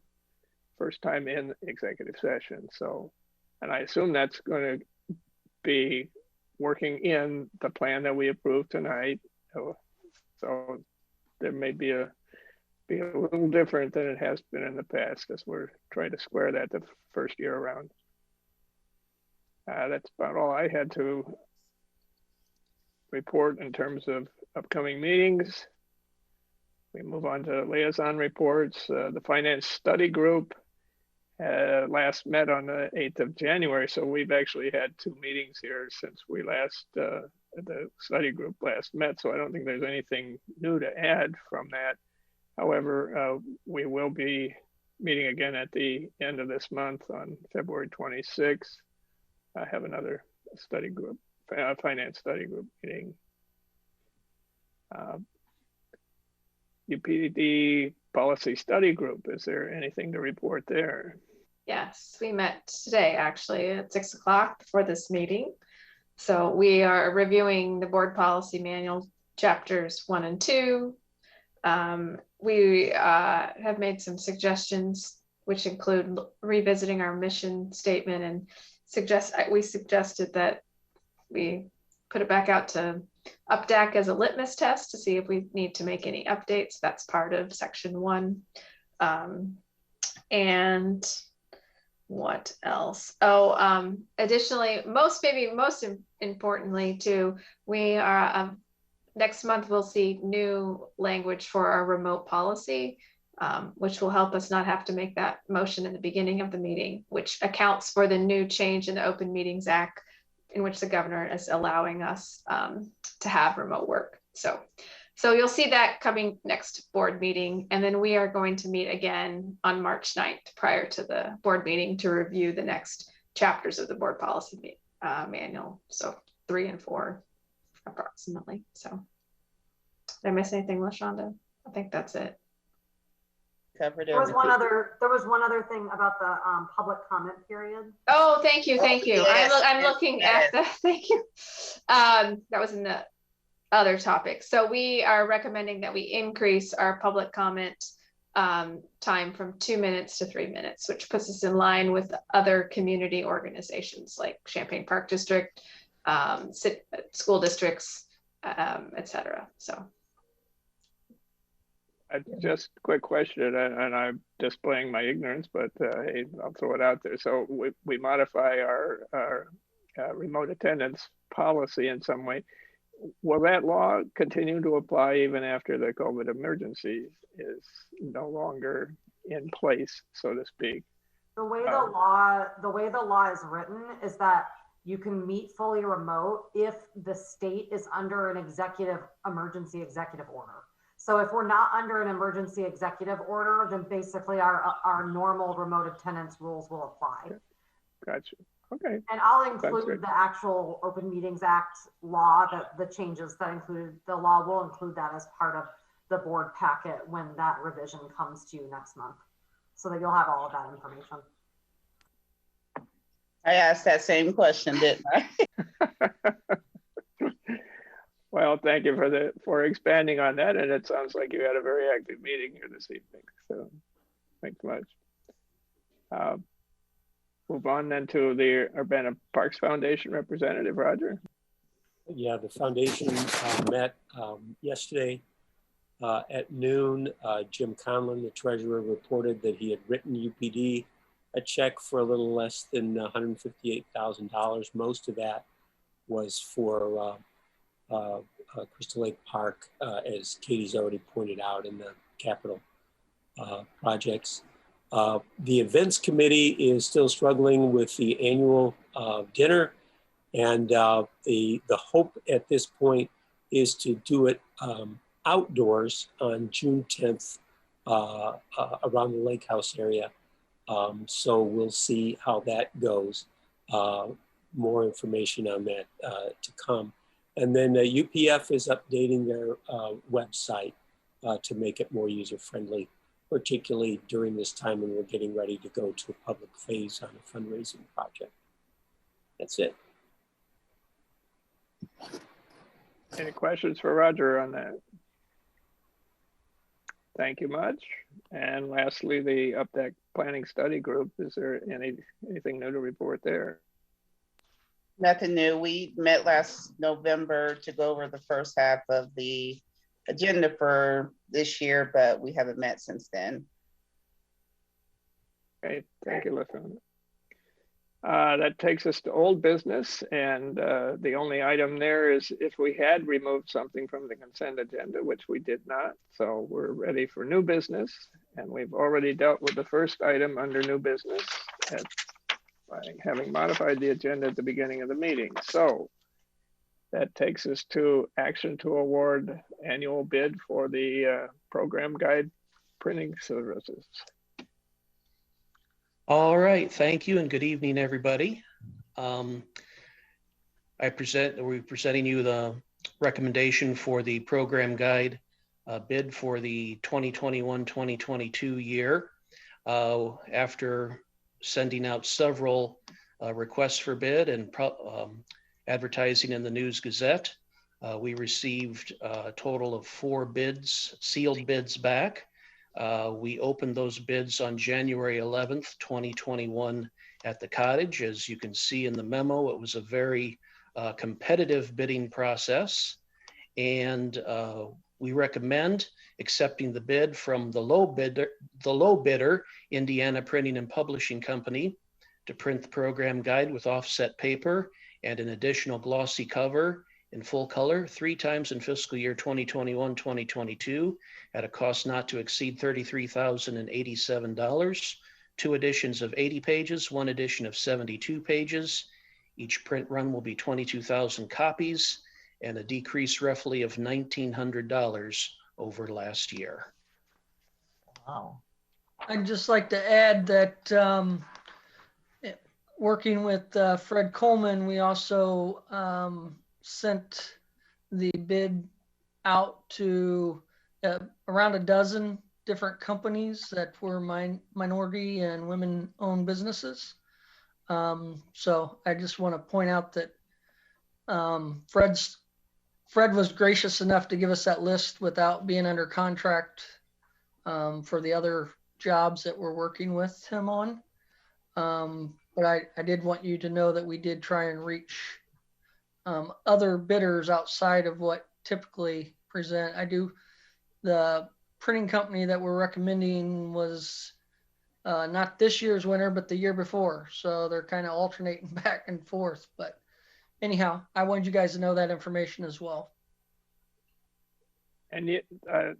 first time in executive session. So, and I assume that's going to be working in the plan that we approved tonight. So there may be a little different than it has been in the past, because we're trying to square that the first year around. That's about all I had to report in terms of upcoming meetings. We move on to liaison reports. The finance study group last met on the 8th of January. So we've actually had 2 meetings here since we last, the study group last met. So I don't think there's anything new to add from that. However, we will be meeting again at the end of this month on February 26th. I have another study group, finance study group meeting. UPD policy study group, is there anything to report there? Yes, we met today actually at 6 o'clock before this meeting. So we are reviewing the board policy manual chapters 1 and 2. We have made some suggestions, which include revisiting our mission statement, and we suggested that we put it back out to Updeck as a litmus test to see if we need to make any updates. That's part of section 1. And what else? Additionally, most importantly too, we are next month we'll see new language for our remote policy, which will help us not have to make that motion in the beginning of the meeting, which accounts for the new change in the Open Meetings Act, in which the governor is allowing us to have remote work. So you'll see that coming next board meeting. And then we are going to meet again on March 9th prior to the board meeting to review the next chapters of the board policy manual. So 3 and 4 approximately. So did I miss anything, LaShonda? I think that's it. Covered There was one other thing about the public comment period. Oh, thank you. Yes, I'm looking at the, thank you. That was in the other topic. So we are recommending that we increase our public comment time from 2 minutes to 3 minutes, which puts us in line with other community organizations like Champaign Park District, school districts, etc. So. Just a quick question, and I'm displaying my ignorance, but hey, I'll throw it out there. So we modify our remote attendance policy in some way. Will that law continue to apply even after the COVID emergency is no longer in place, so to speak? The way the law is written is that you can meet fully remote if the state is under an emergency executive order. So if we're not under an emergency executive order, then basically our normal remote attendance rules will apply. Gotcha. Okay. And I'll include the actual Open Meetings Act law, the changes that included, the law will include that as part of the board packet when that revision comes to you next month, so that you'll have all of that information. I asked that same question, didn't I? Well, thank you for expanding on that, and it sounds like you had a very active meeting here this evening. So, thanks much. Move on then to the Urbana Parks Foundation representative, Roger. Yeah, the foundation met yesterday at noon. Jim Conlon, the treasurer, reported that he had written UPD a check for a little less than $158,000. Most of that was for Crystal Lake Park, as Katie's already pointed out in the capital projects. The events committee is still struggling with the annual dinner, and the hope at this point is to do it outdoors on June 10th around the lake house area. So we'll see how that goes. More information on that to come. And then UPF is updating their website to make it more user-friendly, particularly during this time when we're getting ready to go to a public phase on a fundraising project. That's it. Any questions for Roger on that? Thank you much. And lastly, the Updeck Planning Study Group. Is there anything new to report there? Nothing new. We met last November to go over the first half of the agenda for this year, but we haven't met since then. Okay, thank you, Listen. That takes us to old business, and the only item there is if we had removed something from the consent agenda, which we did not. So we're ready for new business, and we've already dealt with the first item under new business by having modified the agenda at the beginning of the meeting. So that takes us to action to award annual bid for the program guide printing services. All right, thank you and good evening, everybody. We're presenting you the recommendation for the program guide bid for the 2021-2022 year. After sending out several requests for bid and advertising in the News Gazette, we received a total of 4 bids, sealed bids back. We opened those bids on January 11th, 2021 at the cottage. As you can see in the memo, it was a very competitive bidding process. And we recommend accepting the bid from the low bidder, Indiana Printing and Publishing Company, to print the program guide with offset paper and an additional glossy cover in full color 3 times in fiscal year 2021-2022 at a cost not to exceed $33,087. 2 editions of 80 pages, 1 edition of 72 pages. Each print run will be 22,000 copies and a decrease roughly of $1,900 over last year. Wow. I'd just like to add that working with Fred Coleman, we also sent the bid out to around a dozen different companies that were minority and women-owned businesses. So I just want to point out that Fred was gracious enough to give us that list without being under contract for the other jobs that we're working with him on. But I did want you to know that we did try and reach other bidders outside of what typically present. The printing company that we're recommending was not this year's winner, but the year before. So they're kind of alternating back and forth. But anyhow, I wanted you guys to know that information as well. And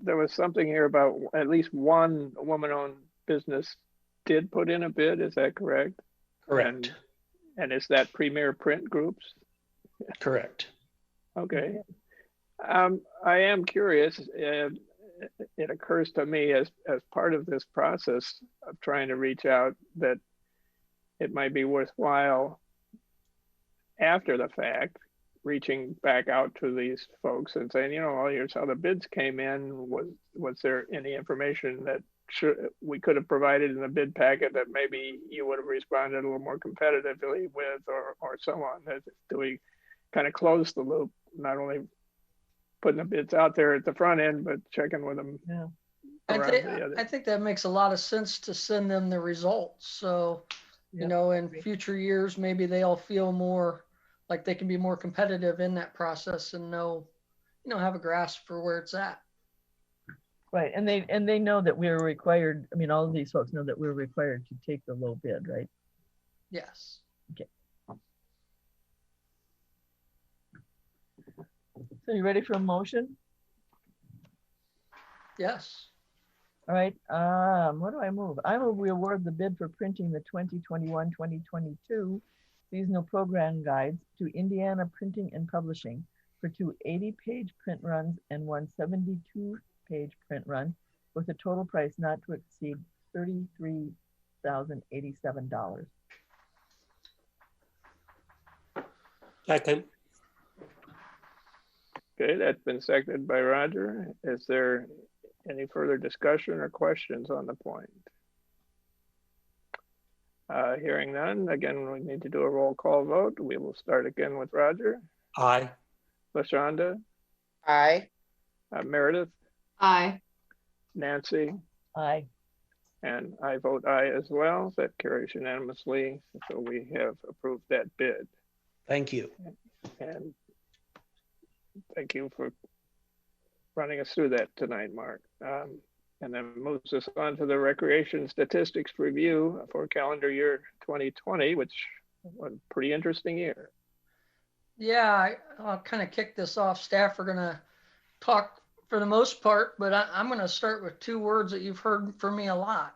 there was something here about at least one woman-owned business did put in a bid. Is that correct? Correct. And is that Premier Print Groups? Correct. Okay. I am curious. It occurs to me as part of this process of trying to reach out that it might be worthwhile after the fact reaching back out to these folks and saying, you know, well, here's how the bids came in. Was there any information that we could have provided in the bid packet that maybe you would have responded a little more competitively with, or so on? Do we kind of close the loop, not only putting the bids out there at the front end, but checking with them? Yeah. I think that makes a lot of sense to send them the results. So, you know, in future years, maybe they'll feel more like they can be more competitive in that process and know, you know, have a grasp for where it's at. Right, and they know that we're required. I mean, all of these folks know that we're required to take the low bid, right? Yes. Okay. So you ready for a motion? Yes. All right. What do I move? I move we award the bid for printing the 2021-2022 seasonal program guides to Indiana Printing and Publishing for 2 80-page print runs and 1 72-page print run with a total price not to exceed $33,087. Second. Okay, that's been seconded by Roger. Is there any further discussion or questions on the point? Hearing none, again, we need to do a roll call vote. We will start again with Roger. Aye. LaShonda, Aye. Meredith, Aye. Nancy, Aye. and I vote aye as well. That carries unanimously. So we have approved that bid. Thank you. And thank you for running us through that tonight, Mark. And then moves us on to the recreation statistics review for calendar year 2020, which was a pretty interesting year. Yeah, I'll kind of kick this off. Staff are going to talk for the most part, but I'm going to start with two words that you've heard from me a lot.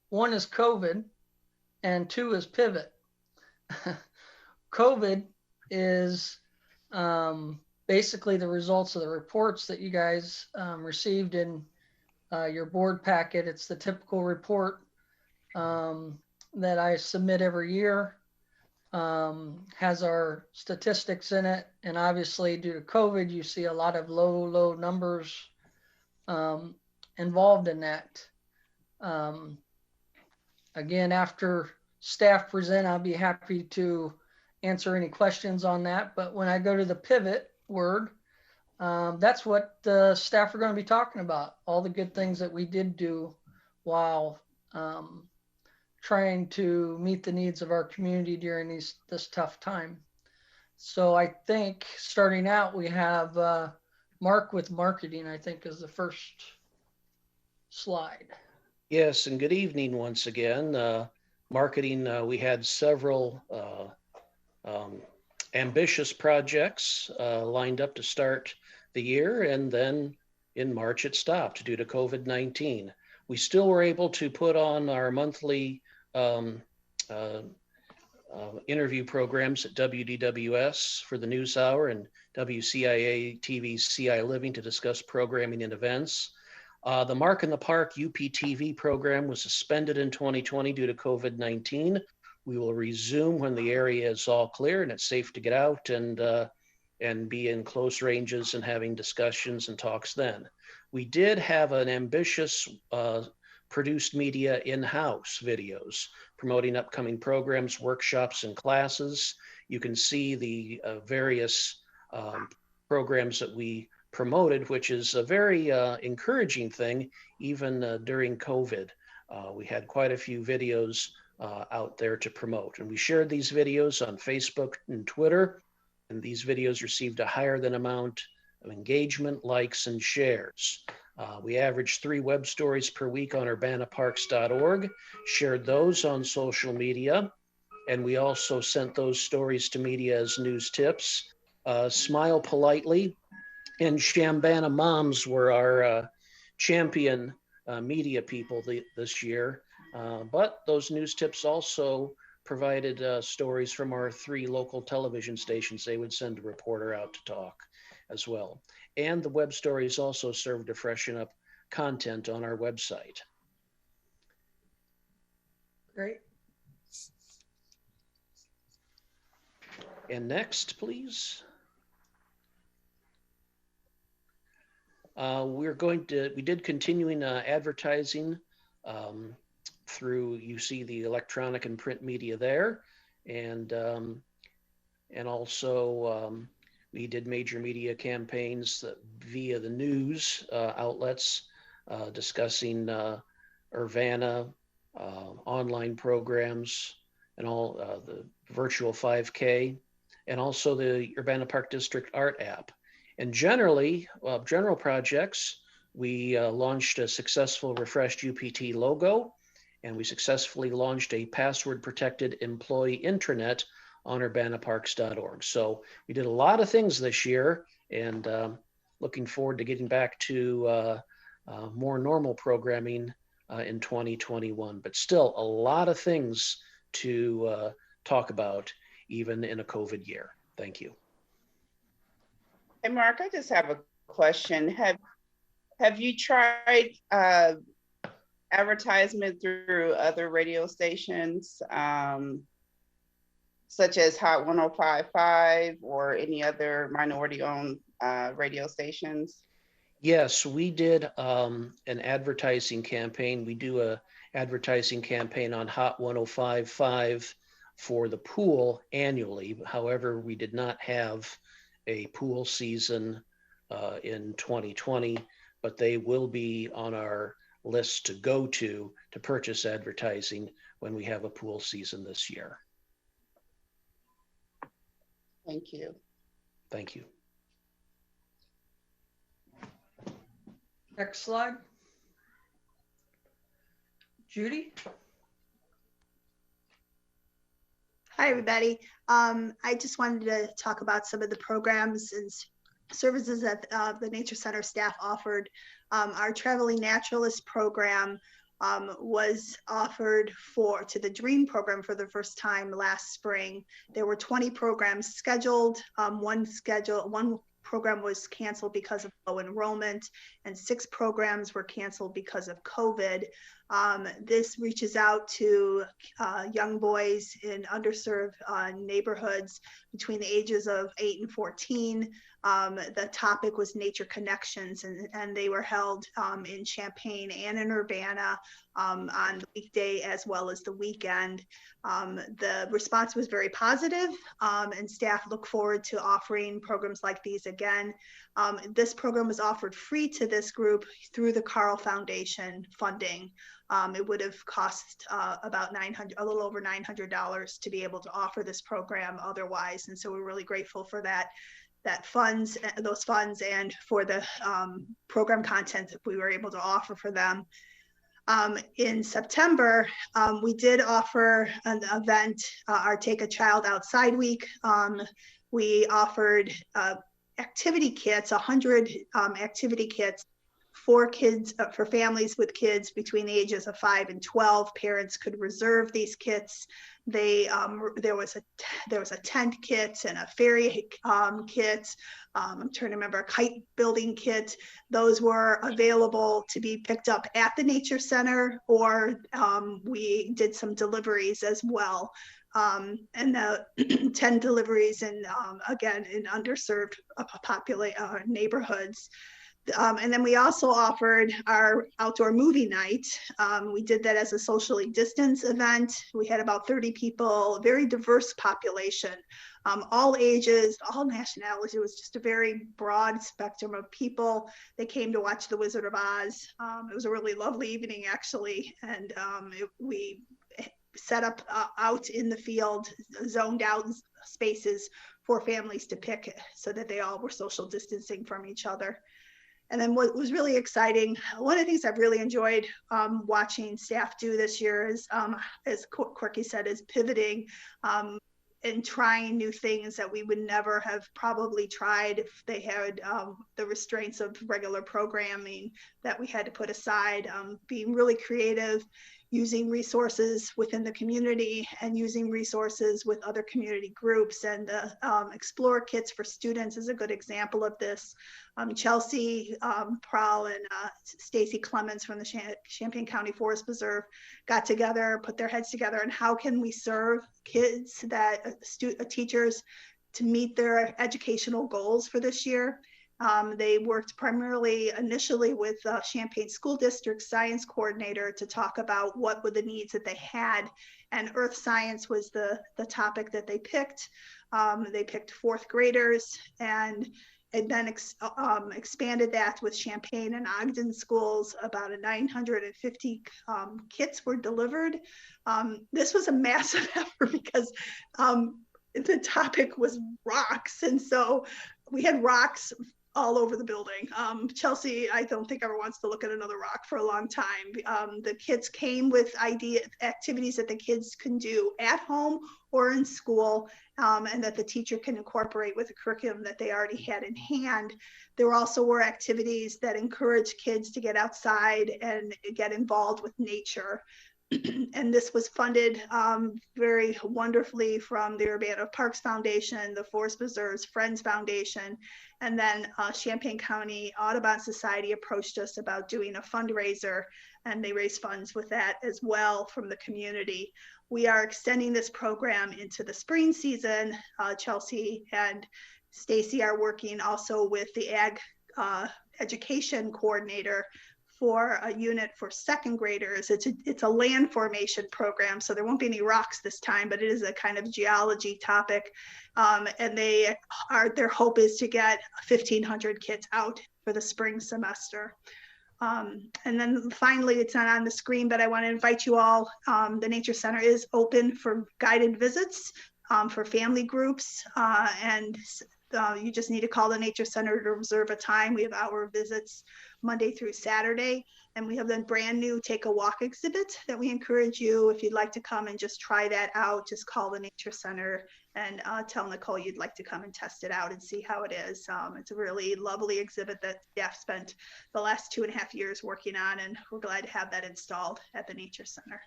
One is COVID, and two is pivot. COVID is basically the results of the reports that you guys received in your board packet. It's the typical report that I submit every year. Has our statistics in it, and obviously due to COVID, you see a lot of low numbers involved in that. Again, after staff present, I'll be happy to answer any questions on that. But when I go to the pivot word, that's what the staff are going to be talking about. All the good things that we did do while trying to meet the needs of our community during this tough time. So I think starting out, we have Mark with marketing, I think is the first slide. Yes, and good evening once again. Marketing, we had several ambitious projects lined up to start the year, and then in March it stopped due to COVID-19. We still were able to put on our monthly interview programs at WDWS for the News Hour and WCIA TV's CI Living to discuss programming and events. The Mark in the Park UPTV program was suspended in 2020 due to COVID-19. We will resume when the area is all clear and it's safe to get out and be in close ranges and having discussions and talks then. We did have an ambitious produced media in-house videos promoting upcoming programs, workshops, and classes. You can see the various programs that we promoted, which is a very encouraging thing, even during COVID. We had quite a few videos out there to promote, and we shared these videos on Facebook and Twitter, and these videos received a higher than amount of engagement, likes, and shares. We averaged 3 web stories per week on urbanaparks.org, shared those on social media, and we also sent those stories to media as news tips. Smile Politely and Shambana Moms were our champion media people this year, but those news tips also provided stories from our 3 local television stations. They would send a reporter out to talk as well. And the web stories also served to freshen up content on our website. Great. And next, please. We did continuing advertising through, you see the electronic and print media there. And also we did major media campaigns via the news outlets discussing Urbana, online programs, and all the virtual 5K, and also the Urbana Park District Art app. And generally, general projects, we launched a successful refreshed UPT logo, and we successfully launched a password-protected employee intranet on urbanaparks.org. So we did a lot of things this year, and looking forward to getting back to more normal programming in 2021. But still, a lot of things to talk about, even in a COVID year. Thank you. Hey, Mark, I just have a question. Have you tried advertisement through other radio stations, such as Hot 105.5 or any other minority-owned radio stations? Yes, we did an advertising campaign. We do a advertising campaign on Hot 105.5 for the pool annually. However, we did not have a pool season in 2020, but they will be on our list to go to purchase advertising when we have a pool season this year. Thank you. Thank you. Next slide. Judy? Hi, everybody. I just wanted to talk about some of the programs and services that the Nature Center staff offered. Our Traveling Naturalist program was offered to the DREAM program for the first time last spring. There were 20 programs scheduled. One program was canceled because of low enrollment, and 6 programs were canceled because of COVID. This reaches out to young boys in underserved neighborhoods between the ages of 8 and 14. The topic was nature connections, and they were held in Champaign and in Urbana on the weekday as well as the weekend. The response was very positive, and staff look forward to offering programs like these again. This program was offered free to this group through the Carl Foundation funding. It would have cost about a little over $900 to be able to offer this program otherwise, and so we're really grateful for those funds and for the program content that we were able to offer for them. In September, we did offer an event, our Take a Child Outside Week. We offered activity kits, 100 activity kits for kids, for families with kids between the ages of 5 and 12. Parents could reserve these kits. There was a tent kit and a fairy kit. I'm trying to remember, a kite building kit. Those were available to be picked up at the Nature Center, or we did some deliveries as well. And the 10 deliveries again in underserved neighborhoods. And then we also offered our outdoor movie night. We did that as a socially distanced event. We had about 30 people, a very diverse population, all ages, all nationalities. It was just a very broad spectrum of people. They came to watch The Wizard of Oz. It was a really lovely evening, actually. And we set up out in the field, zoned out spaces for families to pick so that they all were social distancing from each other. And then what was really exciting, one of the things I've really enjoyed watching staff do this year is, as Corky said, is pivoting and trying new things that we would never have probably tried if they had the restraints of regular programming that we had to put aside. Being really creative, using resources within the community and using resources with other community groups, and the Explore Kits for Students is a good example of this. Chelsea Prowl and Stacy Clemens from the Champaign County Forest Preserve got together, put their heads together, and how can we serve kids, teachers, to meet their educational goals for this year. They worked primarily initially with Champaign School District Science Coordinator to talk about what were the needs that they had, and Earth Science was the topic that they picked. They picked 4th graders and then expanded that with Champaign and Ogden schools. About 950 kits were delivered. This was a massive effort because the topic was rocks, and so we had rocks all over the building. Chelsea, I don't think ever wants to look at another rock for a long time. The kits came with activities that the kids can do at home or in school, and that the teacher can incorporate with the curriculum that they already had in hand. There also were activities that encourage kids to get outside and get involved with nature. And this was funded very wonderfully from the Urbana Parks Foundation, the Forest Preserves Friends Foundation, and then Champaign County Audubon Society approached us about doing a fundraiser, and they raised funds with that as well from the community. We are extending this program into the spring season. Chelsea and Stacy are working also with the Ag Education Coordinator for a unit for second graders. It's a land formation program, so there won't be any rocks this time, but it is a kind of geology topic. And their hope is to get 1,500 kids out for the spring semester. And then finally, it's not on the screen, but I want to invite you all. The Nature Center is open for guided visits for family groups, and you just need to call the Nature Center to reserve a time. We have hour visits Monday through Saturday, and we have the brand new Take a Walk exhibit that we encourage you, if you'd like to come and just try that out, just call the Nature Center and tell Nicole you'd like to come and test it out and see how it is. It's a really lovely exhibit that staff spent the last 2.5 years working on, and we're glad to have that installed at the Nature Center.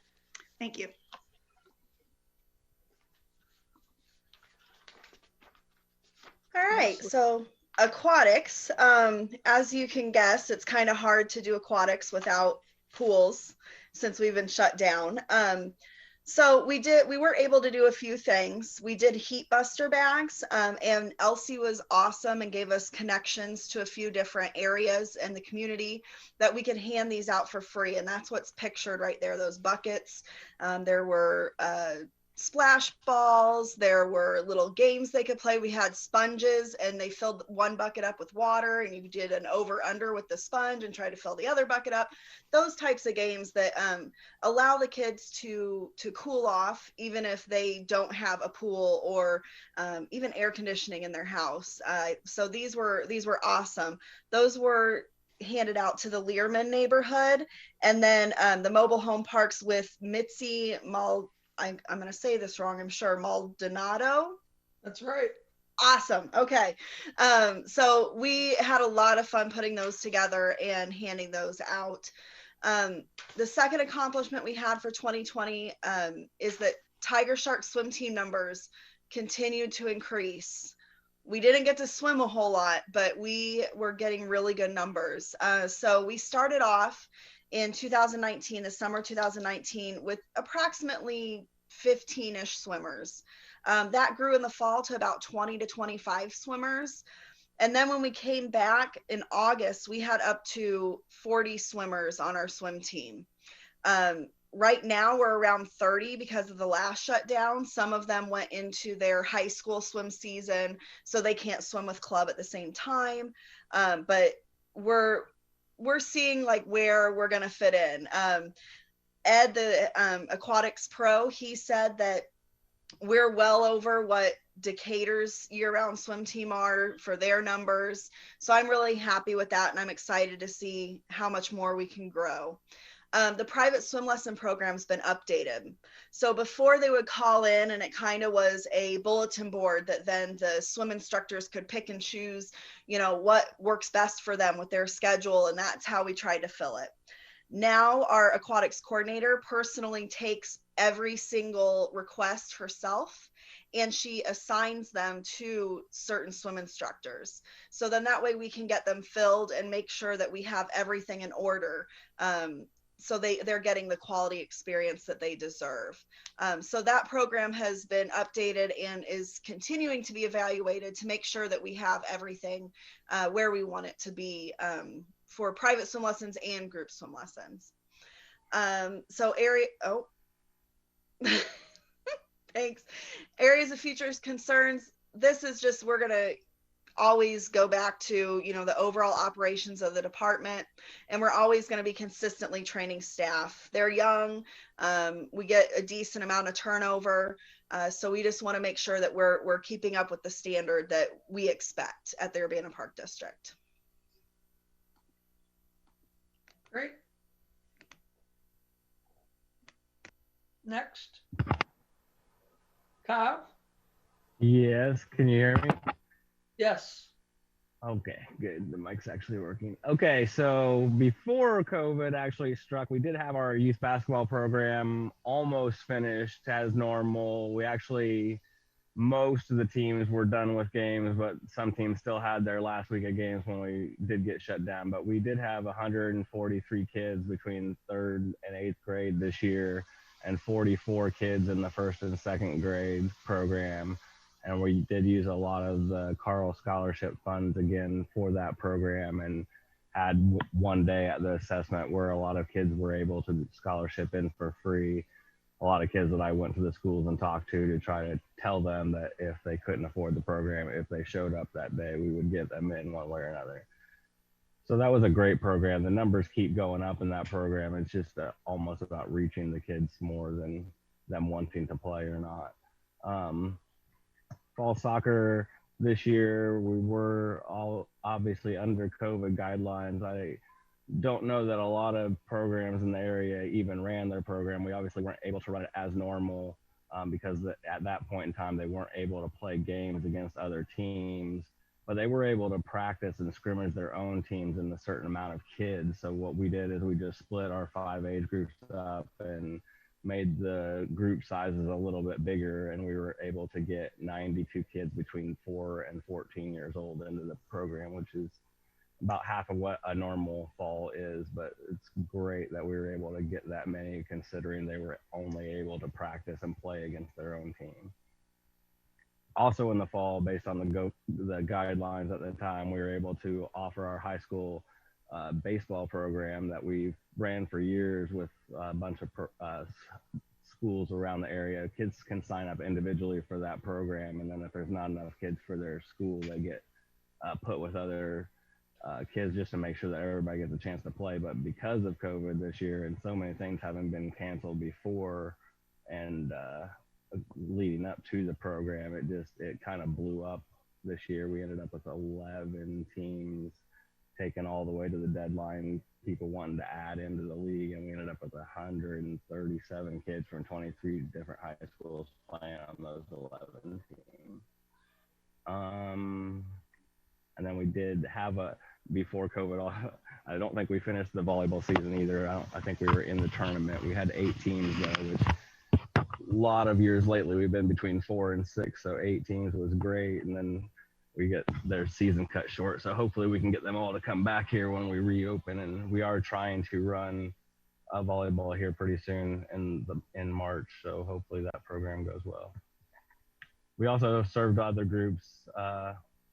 Thank you. All right, so aquatics, as you can guess, it's kind of hard to do aquatics without pools since we've been shut down. So we were able to do a few things. We did heat buster bags, and Elsie was awesome and gave us connections to a few different areas in the community that we could hand these out for free. And that's what's pictured right there, those buckets. There were splash balls, there were little games they could play. We had sponges, and they filled one bucket up with water, and you did an over under with the sponge and try to fill the other bucket up. Those types of games that allow the kids to cool off even if they don't have a pool or even air conditioning in their house. So these were awesome. Those were handed out to the Learman neighborhood, and then the mobile home parks with Mitzi I'm going to say this wrong, I'm sure, Maldonado. That's right. Awesome. Okay. So we had a lot of fun putting those together and handing those out. The second accomplishment we had for 2020 is that Tiger Shark swim team numbers continued to increase. We didn't get to swim a whole lot, but we were getting really good numbers. So we started off in 2019, the summer 2019, with approximately 15-ish swimmers. That grew in the fall to about 20 to 25 swimmers. And then when we came back in August, we had up to 40 swimmers on our swim team. Right now we're around 30 because of the last shutdown. Some of them went into their high school swim season, so they can't swim with club at the same time. But we're seeing like where we're going to fit in. Ed, the Aquatics Pro, he said that we're well over what Decatur's year-round swim team are for their numbers. So I'm really happy with that, and I'm excited to see how much more we can grow. The private swim lesson program's been updated. So before they would call in, and it kind of was a bulletin board that then the swim instructors could pick and choose, what works best for them with their schedule. And that's how we tried to fill it. Now our Aquatics Coordinator personally takes every single request herself, and she assigns them to certain swim instructors. So then that way we can get them filled and make sure that we have everything in order. So they're getting the quality experience that they deserve. So that program has been updated and is continuing to be evaluated to make sure that we have everything where we want it to be for private swim lessons and group swim lessons. Thanks. Areas of future concerns. This is just, we're gonna always go back to, the overall operations of the department, and we're always going to be consistently training staff. They're young. We get a decent amount of turnover. So we just want to make sure that we're keeping up with the standard that we expect at the Urbana Park District. Great. Next. Kyle? Yes, can you hear me? Yes. Okay, good. The mic's actually working. Okay, so before COVID actually struck, we did have our youth basketball program almost finished as normal. We actually, most of the teams were done with games, but some teams still had their last week of games when we did get shut down. But we did have 143 kids between 3rd and 8th grade this year, and 44 kids in the 1st and 2nd grade program. And we did use a lot of the Carl Scholarship funds again for that program. And had one day at the assessment where a lot of kids were able to scholarship in for free. A lot of kids that I went to the schools and talked to try to tell them that if they couldn't afford the program, if they showed up that day, we would get them in one way or another. So that was a great program. The numbers keep going up in that program. It's just almost about reaching the kids more than them wanting to play or not. Fall soccer this year, we were all obviously under COVID guidelines. I don't know that a lot of programs in the area even ran their program. We obviously weren't able to run it as normal because at that point in time, they weren't able to play games against other teams, but they were able to practice and scrimmage their own teams in a certain amount of kids. So what we did is we just split our 5 age groups up and made the group sizes a little bit bigger, and we were able to get 92 kids between 4 and 14 years old into the program, which is about half of what a normal fall is. But it's great that we were able to get that many, considering they were only able to practice and play against their own team. Also in the fall, based on the guidelines at the time, we were able to offer our high school baseball program that we ran for years with a bunch of schools around the area. Kids can sign up individually for that program, and then if there's not enough kids for their school, they get put with other kids just to make sure that everybody gets a chance to play. But because of COVID this year and so many things having been canceled before and leading up to the program, it kind of blew up this year. We ended up with 11 teams taken all the way to the deadline, people wanting to add into the league, and we ended up with 137 kids from 23 different high schools playing on those 11 teams. And then we did have before COVID, I don't think we finished the volleyball season either. I think we were in the tournament. We had 8 teams though, which a lot of years lately we've been between 4 and 6, so 8 teams was great. And then we get their season cut short, so hopefully we can get them all to come back here when we reopen. And we are trying to run volleyball here pretty soon in March, so hopefully that program goes well. We also served other groups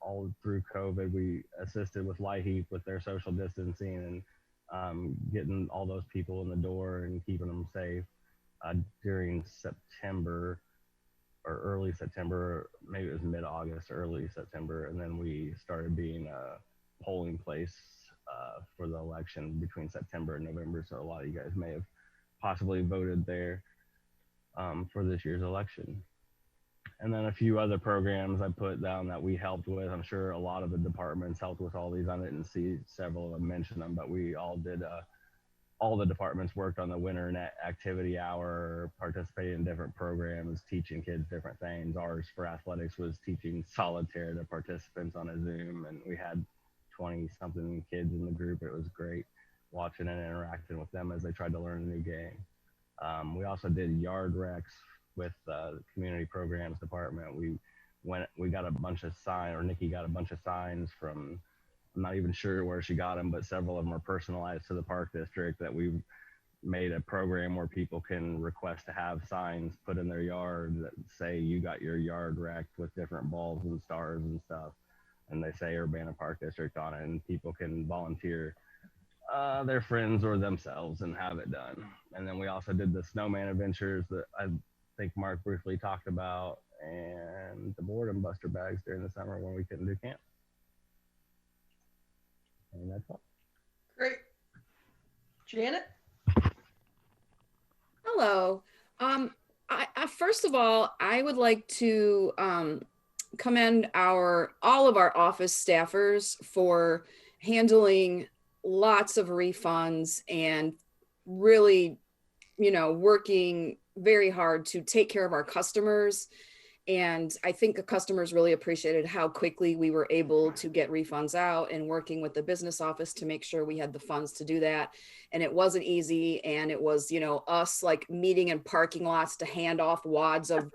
all through COVID. We assisted with Light Heap with their social distancing and getting all those people in the door and keeping them safe during September or early September, maybe it was mid-August, early September. And then we started being a polling place for the election between September and November. So a lot of you guys may have possibly voted there for this year's election. And then a few other programs I put down that we helped with. I'm sure a lot of the departments helped with all these. I didn't see several of them mention them, but we all did. All the departments worked on the winter net activity hour, participated in different programs, teaching kids different things. Ours for athletics was teaching solitaire to participants on a Zoom, and we had 20 something kids in the group. It was great watching and interacting with them as they tried to learn a new game. We also did yard recs with the community programs department. We got a bunch of signs, or Nikki got a bunch of signs from, I'm not even sure where she got them, but several of them are personalized to the park district that we've made a program where people can request to have signs put in their yard that say you got your yard wrecked with different balls and stars and stuff. And they say Urbana Park District on it, and people can volunteer their friends or themselves and have it done. And then we also did the snowman adventures that I think Mark briefly talked about, and the boredom buster bags during the summer when we couldn't do camp. And that's all. Great. Janet? Hello. First of all, I would like to commend all of our office staffers for handling lots of refunds and really, working very hard to take care of our customers. And I think the customers really appreciated how quickly we were able to get refunds out, and working with the business office to make sure we had the funds to do that. And it wasn't easy. And it was, us like meeting in parking lots to hand off wads of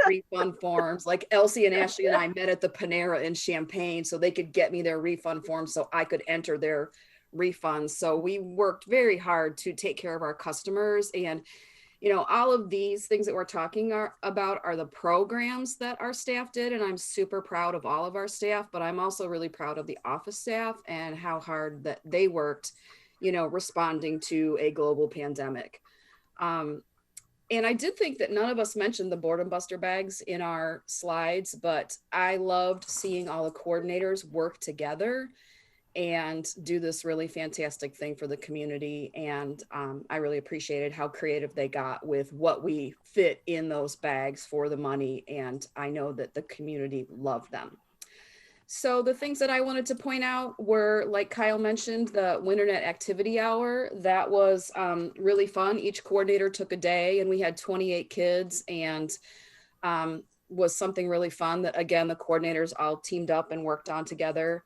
refund forms. Like Elsie and Ashley and I met at the Panera in Champaign so they could get me their refund forms so I could enter their refunds. So we worked very hard to take care of our customers. And all of these things that we're talking about are the programs that our staff did. And I'm super proud of all of our staff, but I'm also really proud of the office staff and how hard that they worked, responding to a global pandemic. And I did think that none of us mentioned the boredom buster bags in our slides, but I loved seeing all the coordinators work together and do this really fantastic thing for the community. And I really appreciated how creative they got with what we fit in those bags for the money. And I know that the community loved them. So the things that I wanted to point out were, like Kyle mentioned, the Winternet Activity Hour. That was really fun. Each coordinator took a day and we had 28 kids, and was something really fun that, again, the coordinators all teamed up and worked on together.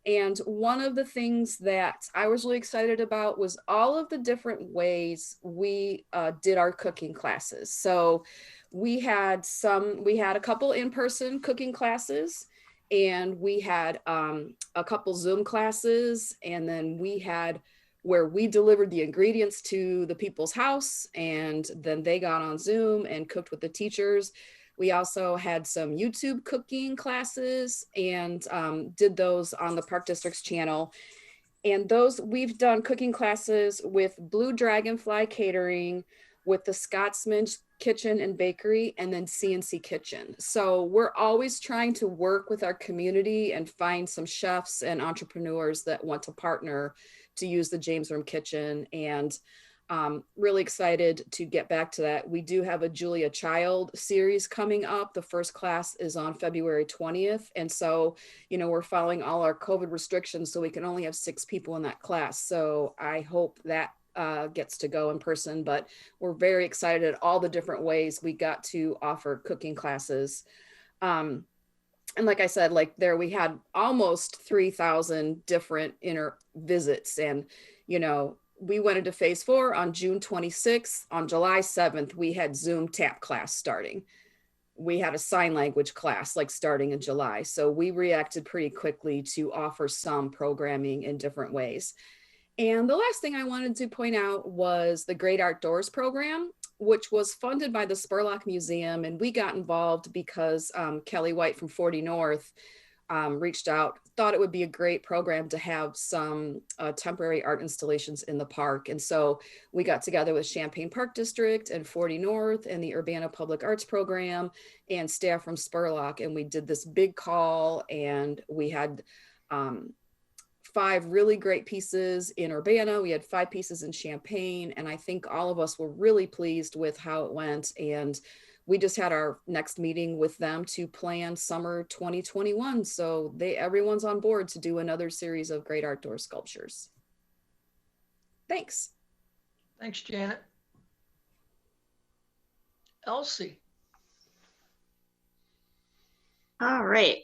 And one of the things that I was really excited about was all of the different ways we did our cooking classes. So we had a couple in-person cooking classes, and we had a couple Zoom classes, and then we had where we delivered the ingredients to the people's house, and then they got on Zoom and cooked with the teachers. We also had some YouTube cooking classes and did those on the Park District's channel. And those, we've done cooking classes with Blue Dragonfly Catering, with the Scotsman Kitchen and Bakery, and then CNC Kitchen. So we're always trying to work with our community and find some chefs and entrepreneurs that want to partner to use the James Room Kitchen. And really excited to get back to that. We do have a Julia Child series coming up. The first class is on February 20th. And so, we're following all our COVID restrictions, so we can only have 6 people in that class. So I hope that gets to go in person, but we're very excited at all the different ways we got to offer cooking classes. And like I said, we had almost 3,000 different visits, and, we went into phase 4 on June 26th. On July 7th, we had Zoom tap class starting. We had a sign language class starting in July. So we reacted pretty quickly to offer some programming in different ways. And the last thing I wanted to point out was the Great Outdoors program, which was funded by the Spurlock Museum. And we got involved because Kelly White from 40 North reached out, thought it would be a great program to have some temporary art installations in the park. And so we got together with Champaign Park District and 40 North and the Urbana Public Arts Program and staff from Spurlock. And we did this big call, and we had 5 really great pieces in Urbana. We had 5 pieces in Champaign. And I think all of us were really pleased with how it went. And we just had our next meeting with them to plan summer 2021. So everyone's on board to do another series of great outdoor sculptures. Thanks. Thanks, Janet. Elsie. All right.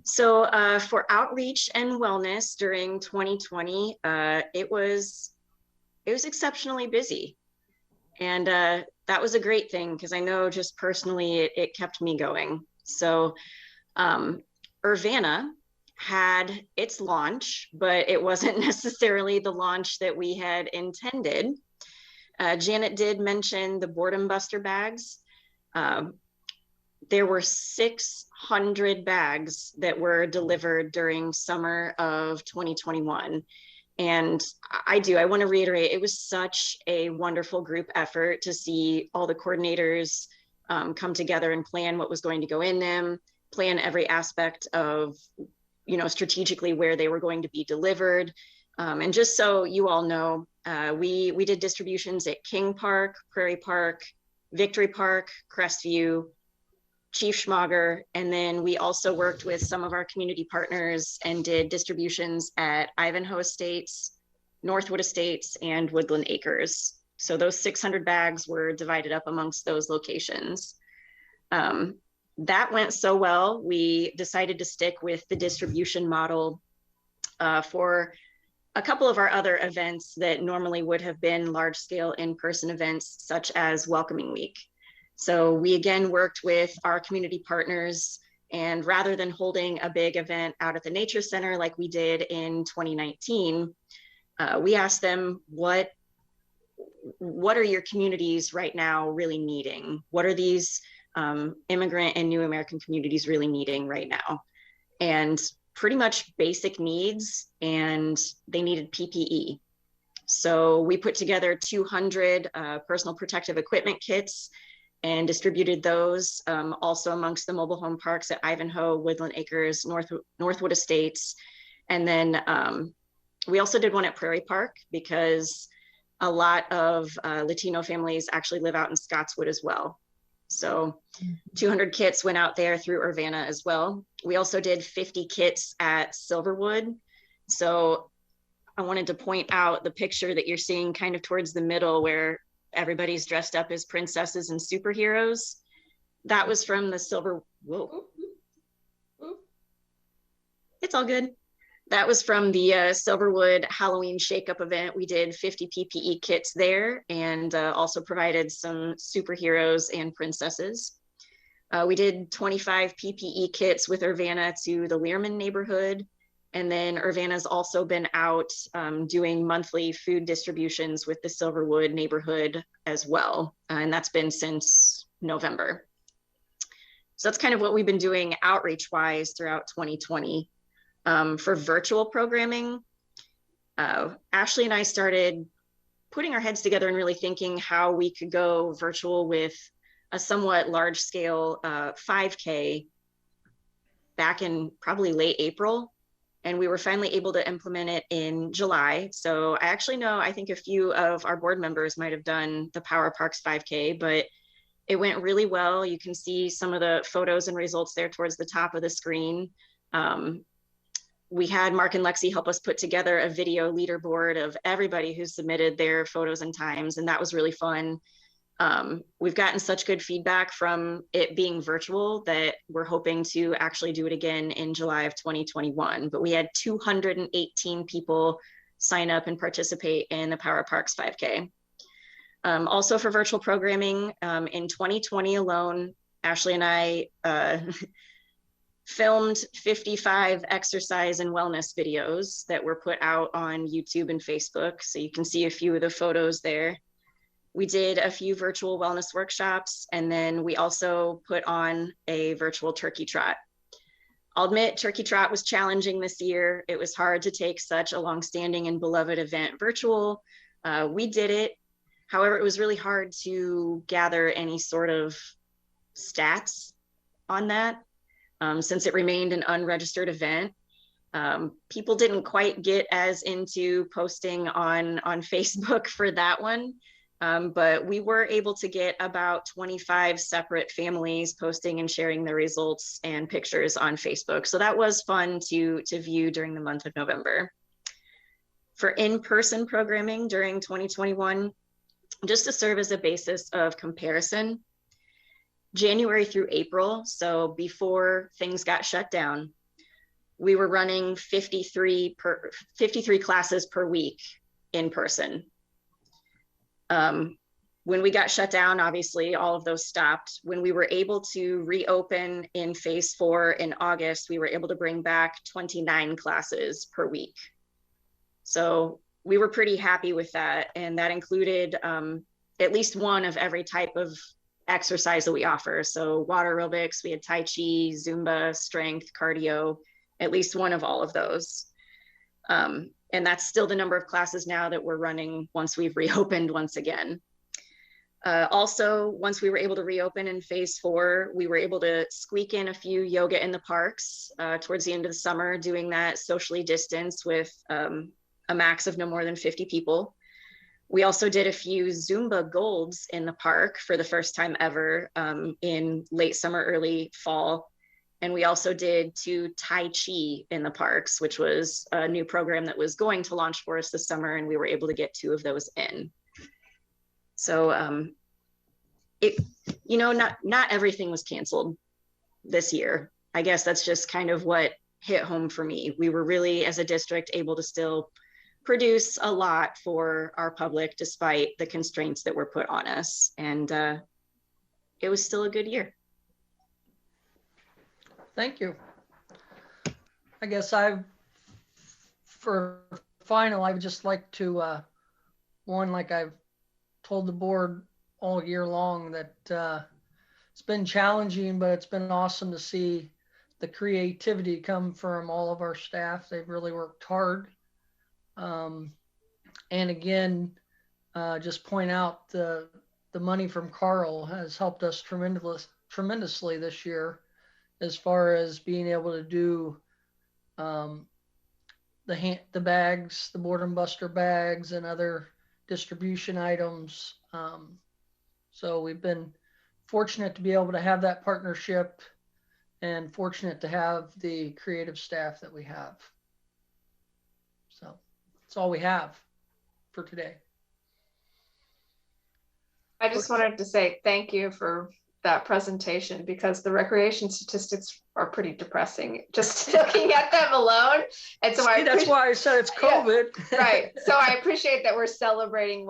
So for outreach and wellness during 2020, it was exceptionally busy. And that was a great thing, because I know just personally it kept me going. So Urbana had its launch, but it wasn't necessarily the launch that we had intended. Janet did mention the boredom buster bags. There were 600 bags that were delivered during summer of 2021. And I want to reiterate, it was such a wonderful group effort to see all the coordinators come together and plan what was going to go in them, plan every aspect of, strategically where they were going to be delivered. And just so you all know, we did distributions at King Park, Prairie Park, Victory Park, Crestview, Chief Schmager, and then we also worked with some of our community partners and did distributions at Ivanhoe Estates, Northwood Estates, and Woodland Acres. So those 600 bags were divided up amongst those locations. That went so well, we decided to stick with the distribution model for a couple of our other events that normally would have been large-scale in-person events, such as Welcoming Week. So we again worked with our community partners, and rather than holding a big event out at the Nature Center like we did in 2019, we asked them what what are your communities right now really needing? What are these immigrant and new American communities really needing right now? And pretty much basic needs, and they needed PPE. So we put together 200 personal protective equipment kits and distributed those also amongst the mobile home parks at Ivanhoe, Woodland Acres, Northwood Estates. And then we also did one at Prairie Park because a lot of Latino families actually live out in Scottswood as well. So 200 kits went out there through Urbana as well. We also did 50 kits at Silverwood. So I wanted to point out the picture that you're seeing kind of towards the middle where everybody's dressed up as princesses and superheroes. That was from the It's all good. That was from the Silverwood Halloween Shake-Up event. We did 50 PPE kits there and also provided some superheroes and princesses. We did 25 PPE kits with Urbana to the Learman neighborhood. And then Urbana's also been out doing monthly food distributions with the Silverwood neighborhood as well. And that's been since November. So that's kind of what we've been doing outreach-wise throughout 2020. For virtual programming, Ashley and I started putting our heads together and really thinking how we could go virtual with a somewhat large scale 5K back in probably late April. And we were finally able to implement it in July. So I actually know, I think a few of our board members might have done the Power Parks 5K, but it went really well. You can see some of the photos and results there towards the top of the screen. We had Mark and Lexi help us put together a video leaderboard of everybody who submitted their photos and times, and that was really fun. We've gotten such good feedback from it being virtual that we're hoping to actually do it again in July of 2021. But we had 218 people sign up and participate in the Power Parks 5K. Also for virtual programming, in 2020 alone, Ashley and I filmed 55 exercise and wellness videos that were put out on YouTube and Facebook. So you can see a few of the photos there. We did a few virtual wellness workshops, and then we also put on a virtual turkey trot. I'll admit Turkey Trot was challenging this year. It was hard to take such a longstanding and beloved event virtual. We did it. However, it was really hard to gather any sort of stats on that. Since it remained an unregistered event, people didn't quite get as into posting on Facebook for that one, but we were able to get about 25 separate families posting and sharing their results and pictures on Facebook. So that was fun to view during the month of November. For in-person programming during 2021, just to serve as a basis of comparison, January through April, so before things got shut down, we were running 53 classes per week in person. When we got shut down, obviously all of those stopped. When we were able to reopen in phase 4 in August, we were able to bring back 29 classes per week. So we were pretty happy with that. And that included at least one of every type of exercise that we offer. So water aerobics, we had Tai Chi, Zumba, strength, cardio, at least one of all of those. And that's still the number of classes now that we're running once we've reopened once again. Also, once we were able to reopen in phase 4, we were able to squeak in a few yoga in the parks towards the end of the summer, doing that socially distanced with a max of no more than 50 people. We also did a few Zumba Golds in the park for the first time ever in late summer, early fall. And we also did 2 Tai Chi in the parks, which was a new program that was going to launch for us this summer, and we were able to get 2 of those in. So, not everything was canceled this year. I guess that's just kind of what hit home for me. We were really, as a district, able to still produce a lot for our public despite the constraints that were put on us. And it was still a good year. Thank you. I guess for final, I would just like to, one, like I've told the board all year long that it's been challenging, but it's been awesome to see the creativity come from all of our staff. They've really worked hard. And again, just point out the money from Carl has helped us tremendously this year as far as being able to do the bags, the boredom buster bags and other distribution items. So we've been fortunate to be able to have that partnership and fortunate to have the creative staff that we have. So that's all we have for today. I just wanted to say thank you for that presentation, because the recreation statistics are pretty depressing just looking at them alone. And so that's why I said it's COVID. Yeah, right. So I appreciate that we're celebrating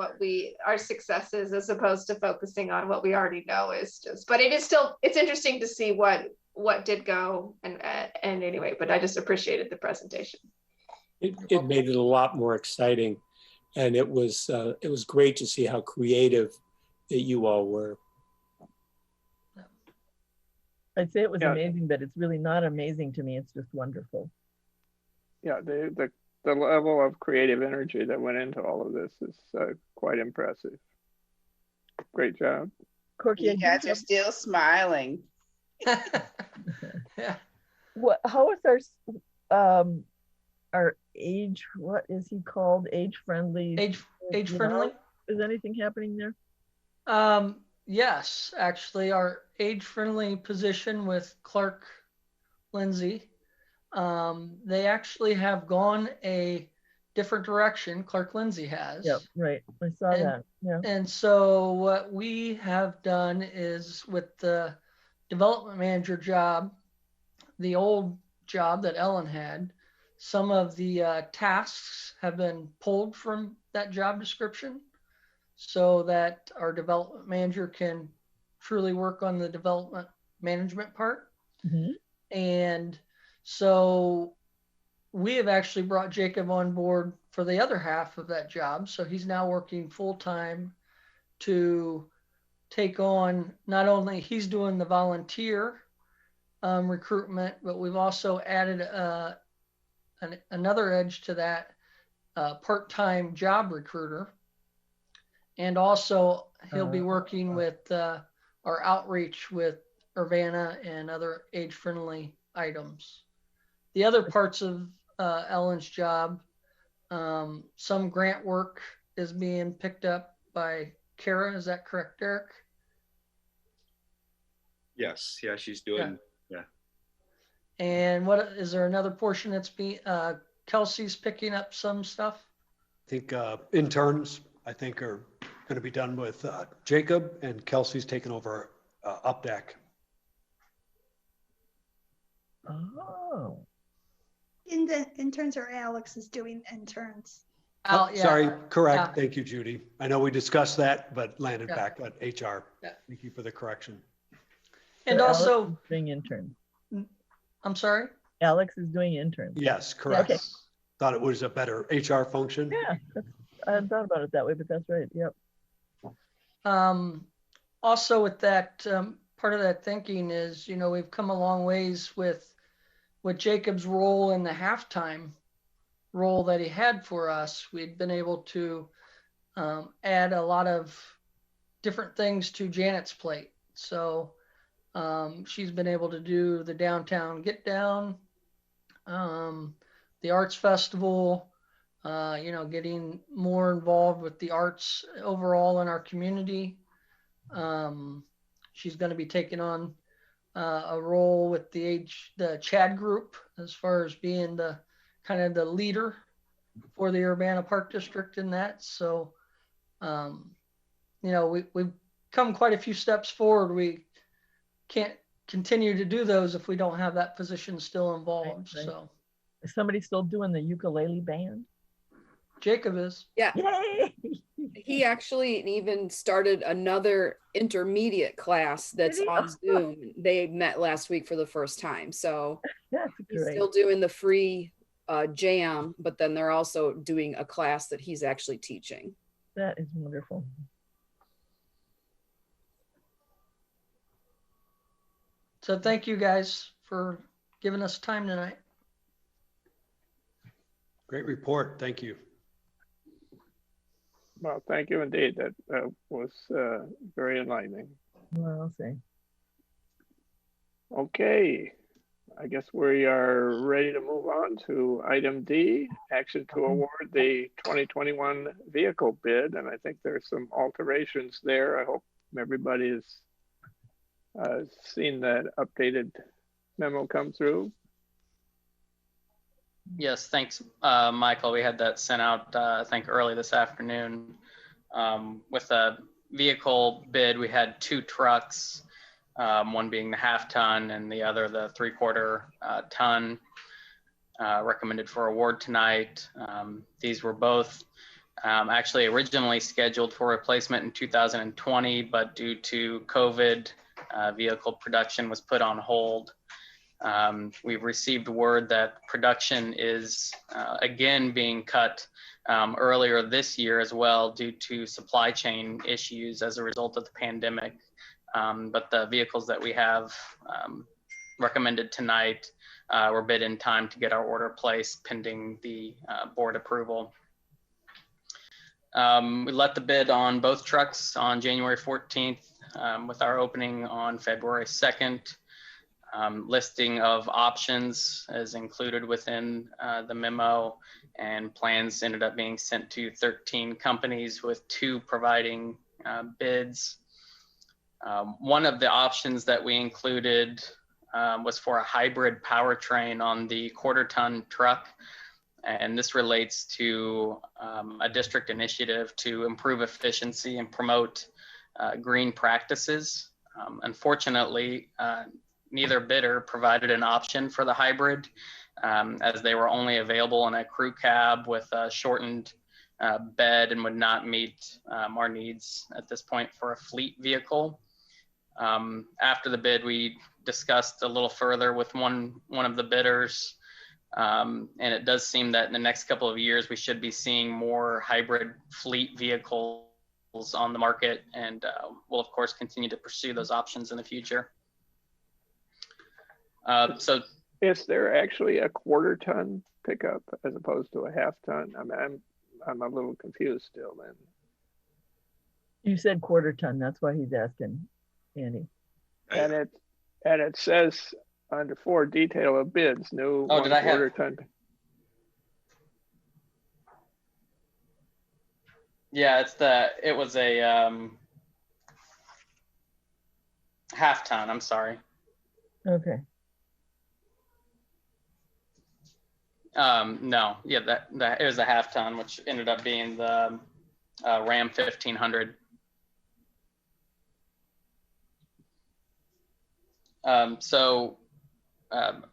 our successes as opposed to focusing on what we already know is just, but it's interesting to see what did go and anyway, but I just appreciated the presentation. It made it a lot more exciting, and it was great to see how creative that you all were. I'd say it was amazing, but it's really not amazing to me. It's just wonderful. Yeah, the level of creative energy that went into all of this is quite impressive. Great job. Corky, you guys are still smiling. How is our age? What is he called? Age friendly. Age friendly. Is anything happening there? Yes, actually, our age-friendly position with Clark Lindsay, they actually have gone a different direction. Clark Lindsay has. Yep, right. I saw that. Yeah. And so what we have done is with the development manager job, the old job that Ellen had, some of the tasks have been pulled from that job description, so that our development manager can truly work on the development management part. Mm-hmm. And so we have actually brought Jacob on board for the other half of that job. So he's now working full-time to take on, not only he's doing the volunteer recruitment, but we've also added another edge to that, part-time job recruiter. And also he'll be working with our outreach with Urbana and other age-friendly items. The other parts of Ellen's job, some grant work is being picked up by Kara. Is that correct, Derek? Yes. Yeah, she's doing. Yeah. And what is there another portion that's being Kelsey's picking up some stuff? I think interns, I think, are going to be done with Jacob, and Kelsey's taken over Updeck. Oh. In the interns, or Alex is doing interns. Oh, yeah. Sorry, correct. Thank you, Judy. I know we discussed that, but landed back at HR. Thank you for the correction. And so also Alex is doing interns. I'm sorry? Alex is doing interns. Yes, correct. Okay. Thought it was a better HR function. Yeah, I hadn't thought about it that way, but that's right. Yep. Also with that, part of that thinking is, we've come a long ways with Jacob's role in the halftime role that he had for us. We'd been able to add a lot of different things to Janet's plate. So she's been able to do the downtown get down, the arts festival, getting more involved with the arts overall in our community. She's going to be taking on a role with the Chad group as far as being the kind of the leader for the Urbana Park District in that. So, we've come quite a few steps forward. We can't continue to do those if we don't have that position still involved. Right. So, is somebody still doing the ukulele band? Jacob is. Yeah. Yay! He actually even started another intermediate class that's on Zoom. They met last week for the first time. So that's he's great. still doing the free jam, but then they're also doing a class that he's actually teaching. That is wonderful. So thank you guys for giving us time tonight. Great report. Thank you. Well, thank you indeed. That was very enlightening. Well, I'll say. Okay, I guess we are ready to move on to item D, action to award the 2021 vehicle bid. And I think there's some alterations there. I hope everybody has seen that updated memo come through. Yes, thanks, Michael. We had that sent out, I think, early this afternoon. With a vehicle bid, we had 2 trucks, one being the 1/2 ton and the other the 3/4 ton, recommended for award tonight. These were both actually originally scheduled for replacement in 2020, but due to COVID, vehicle production was put on hold. We've received word that production is again being cut earlier this year as well due to supply chain issues as a result of the pandemic. But the vehicles that we have recommended tonight were bid in time to get our order placed pending the board approval. We let the bid on both trucks on January 14th with our opening on February 2nd. Listing of options is included within the memo, and plans ended up being sent to 13 companies with 2 providing bids. One of the options that we included was for a hybrid powertrain on the 1/4 ton truck. And this relates to a district initiative to improve efficiency and promote green practices. Unfortunately, neither bidder provided an option for the hybrid, as they were only available in a crew cab with a shortened bed and would not meet our needs at this point for a fleet vehicle. After the bid, we discussed a little further with one of the bidders, and it does seem that in the next couple of years, we should be seeing more hybrid fleet vehicles on the market, and we'll of course continue to pursue those options in the future. So is there actually a 1/4 ton pickup as opposed to a 1/2 ton? I mean, I'm a little confused still then. You said 1/4 ton, that's why he's asking, Andy. And it says under 4 detail of bids, new Oh, did I have 1/4 ton. Yeah, it was a 1/2 ton, I'm sorry. Okay. No, yeah, that it was a 1/2 ton, which ended up being the Ram 1500.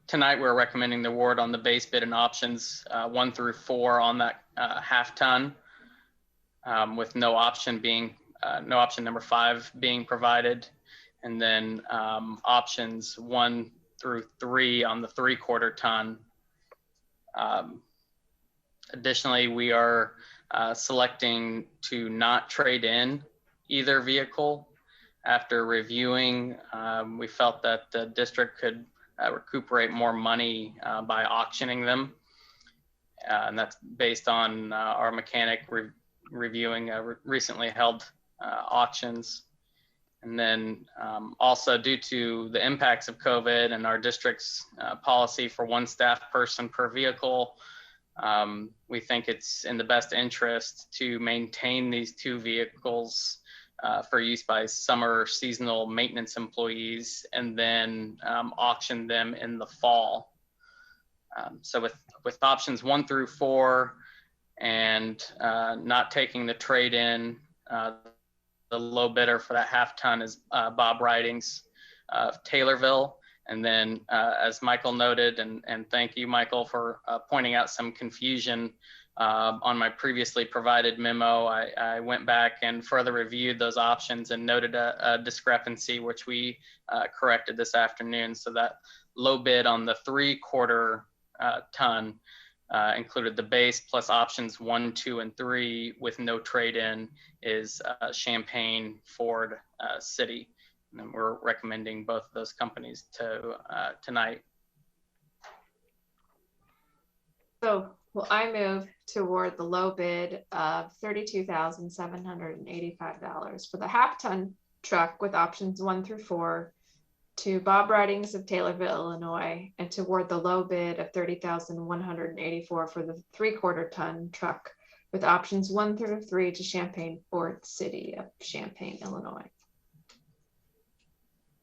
Tonight we're recommending the award on the base bid and options 1 through 4 on that 1/2 ton, with no option number 5 being provided, and then options 1 through 3 on the 3/4 ton. Additionally, we are selecting to not trade in either vehicle. After reviewing, we felt that the district could recuperate more money by auctioning them. And that's based on our mechanic reviewing recently held auctions. And then also due to the impacts of COVID and our district's policy for 1 staff person per vehicle, we think it's in the best interest to maintain these 2 vehicles for use by summer seasonal maintenance employees, and then auction them in the fall. So with options 1 through 4 and not taking the trade-in, the low bidder for that 1/2 ton is Bob Ridings of Taylorville. And then as Michael noted, and thank you, Michael, for pointing out some confusion on my previously provided memo, I went back and further reviewed those options and noted a discrepancy, which we corrected this afternoon. So that low bid on the 3/4 ton included the base plus options 1, 2, and 3 with no trade-in is Champaign Ford City. And we're recommending both of those companies to tonight. So will I move to award the low bid of $32,785 for the half-ton truck with options 1 through 4 to Bob Ridings of Taylorville, Illinois, and to award the low bid of $30,184 for the 3/4 ton truck with options 1 through 3 to Champaign Fourth City of Champaign, Illinois.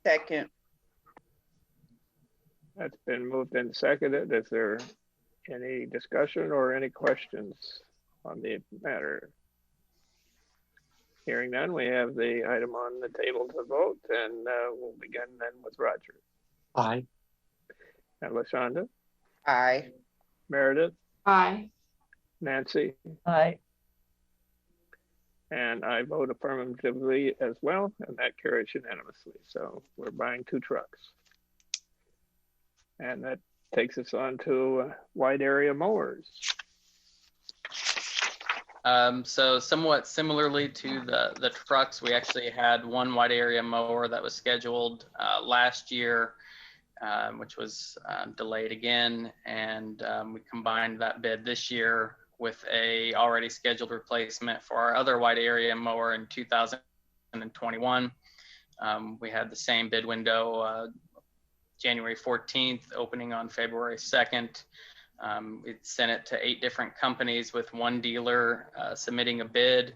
Second. That's been moved and seconded. Is there any discussion or any questions on the matter? Hearing none, we have the item on the table to vote, and we'll begin then with Roger. Aye. And LaShonda? Aye. Meredith? Aye. Nancy? Aye. And I vote affirmatively as well, and that carries unanimously. So we're buying 2 trucks. And that takes us on to wide area mowers. So somewhat similarly to the trucks, we actually had one wide area mower that was scheduled last year, which was delayed again. And we combined that bid this year with a already scheduled replacement for our other wide area mower in 2021. We had the same bid window, January 14th, opening on February 2nd. We sent it to 8 different companies with 1 dealer submitting a bid.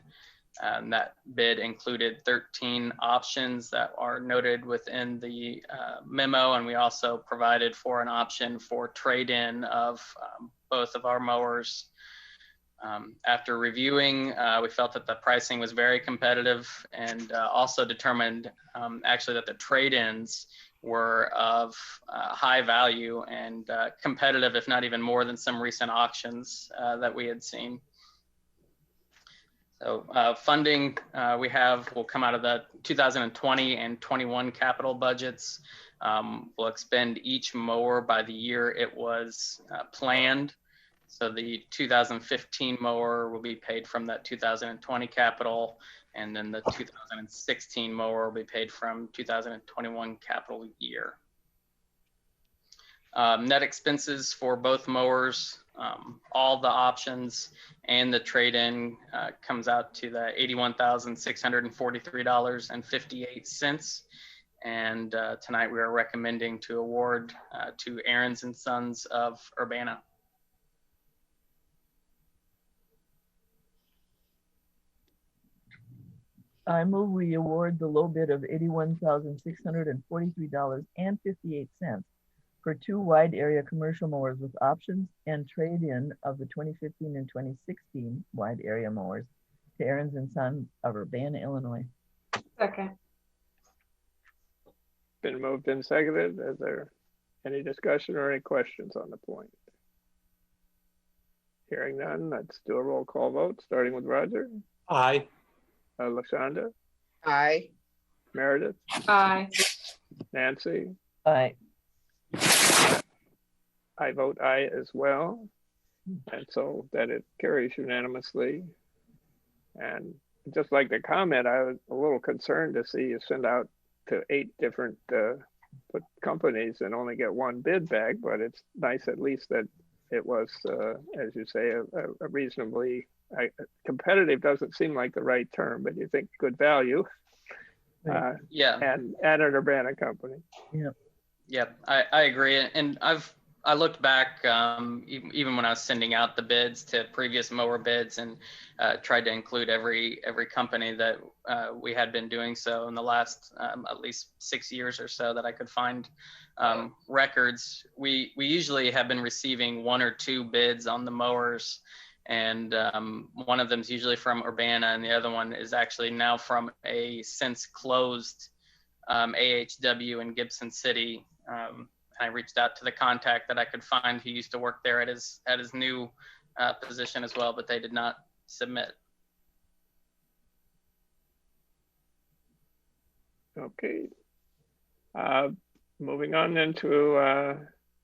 That bid included 13 options that are noted within the memo, and we also provided for an option for trade-in of both of our mowers. After reviewing, we felt that the pricing was very competitive, and also determined actually that the trade-ins were of high value and competitive, if not even more than some recent auctions that we had seen. So funding we have will come out of the 2020 and 21 capital budgets. We'll expend each mower by the year it was planned. So the 2015 mower will be paid from that 2020 capital, and then the 2016 mower will be paid from 2021 capital year. Net expenses for both mowers, all the options and the trade-in comes out to the $81,643.58. And tonight we are recommending to award to Aaron's and Sons of Urbana. I move we award the low bid of $81,643.58 for 2 wide area commercial mowers with options and trade-in of the 2015 and 2016 wide area mowers to Aaron's and Sons of Urbana, Illinois. Second. Been moved and seconded. Is there any discussion or any questions on the point? Hearing none, let's do a roll call vote, starting with Roger. Aye. LaShonda? Aye. Meredith? Aye. Nancy? Aye. I vote aye as well. And so that it carries unanimously. And just like the comment, I was a little concerned to see you send out to 8 different companies and only get 1 bid back, but it's nice at least that it was, as you say, a reasonably competitive doesn't seem like the right term, but you think good value. Yeah. And an Urbana company. Yeah. Yeah, I agree. And I looked back even when I was sending out the bids to previous mower bids and tried to include every company that we had been doing so in the last at least 6 years or so that I could find records. We usually have been receiving 1 or 2 bids on the mowers, and one of them is usually from Urbana, and the other one is actually now from a since closed AHW in Gibson City. I reached out to the contact that I could find who used to work there at his new position as well, but they did not submit. Okay. Moving on into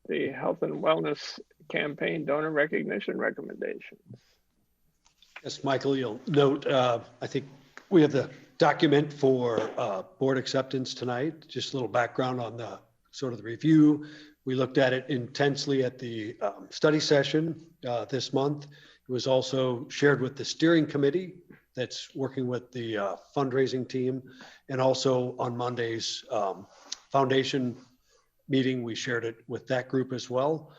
the health and wellness campaign donor recognition recommendations. Yes, Michael, you'll note, I think we have the document for board acceptance tonight. Just a little background on the sort of the review. We looked at it intensely at the study session this month. It was also shared with the steering committee that's working with the fundraising team. And also on Monday's foundation meeting, we shared it with that group as well.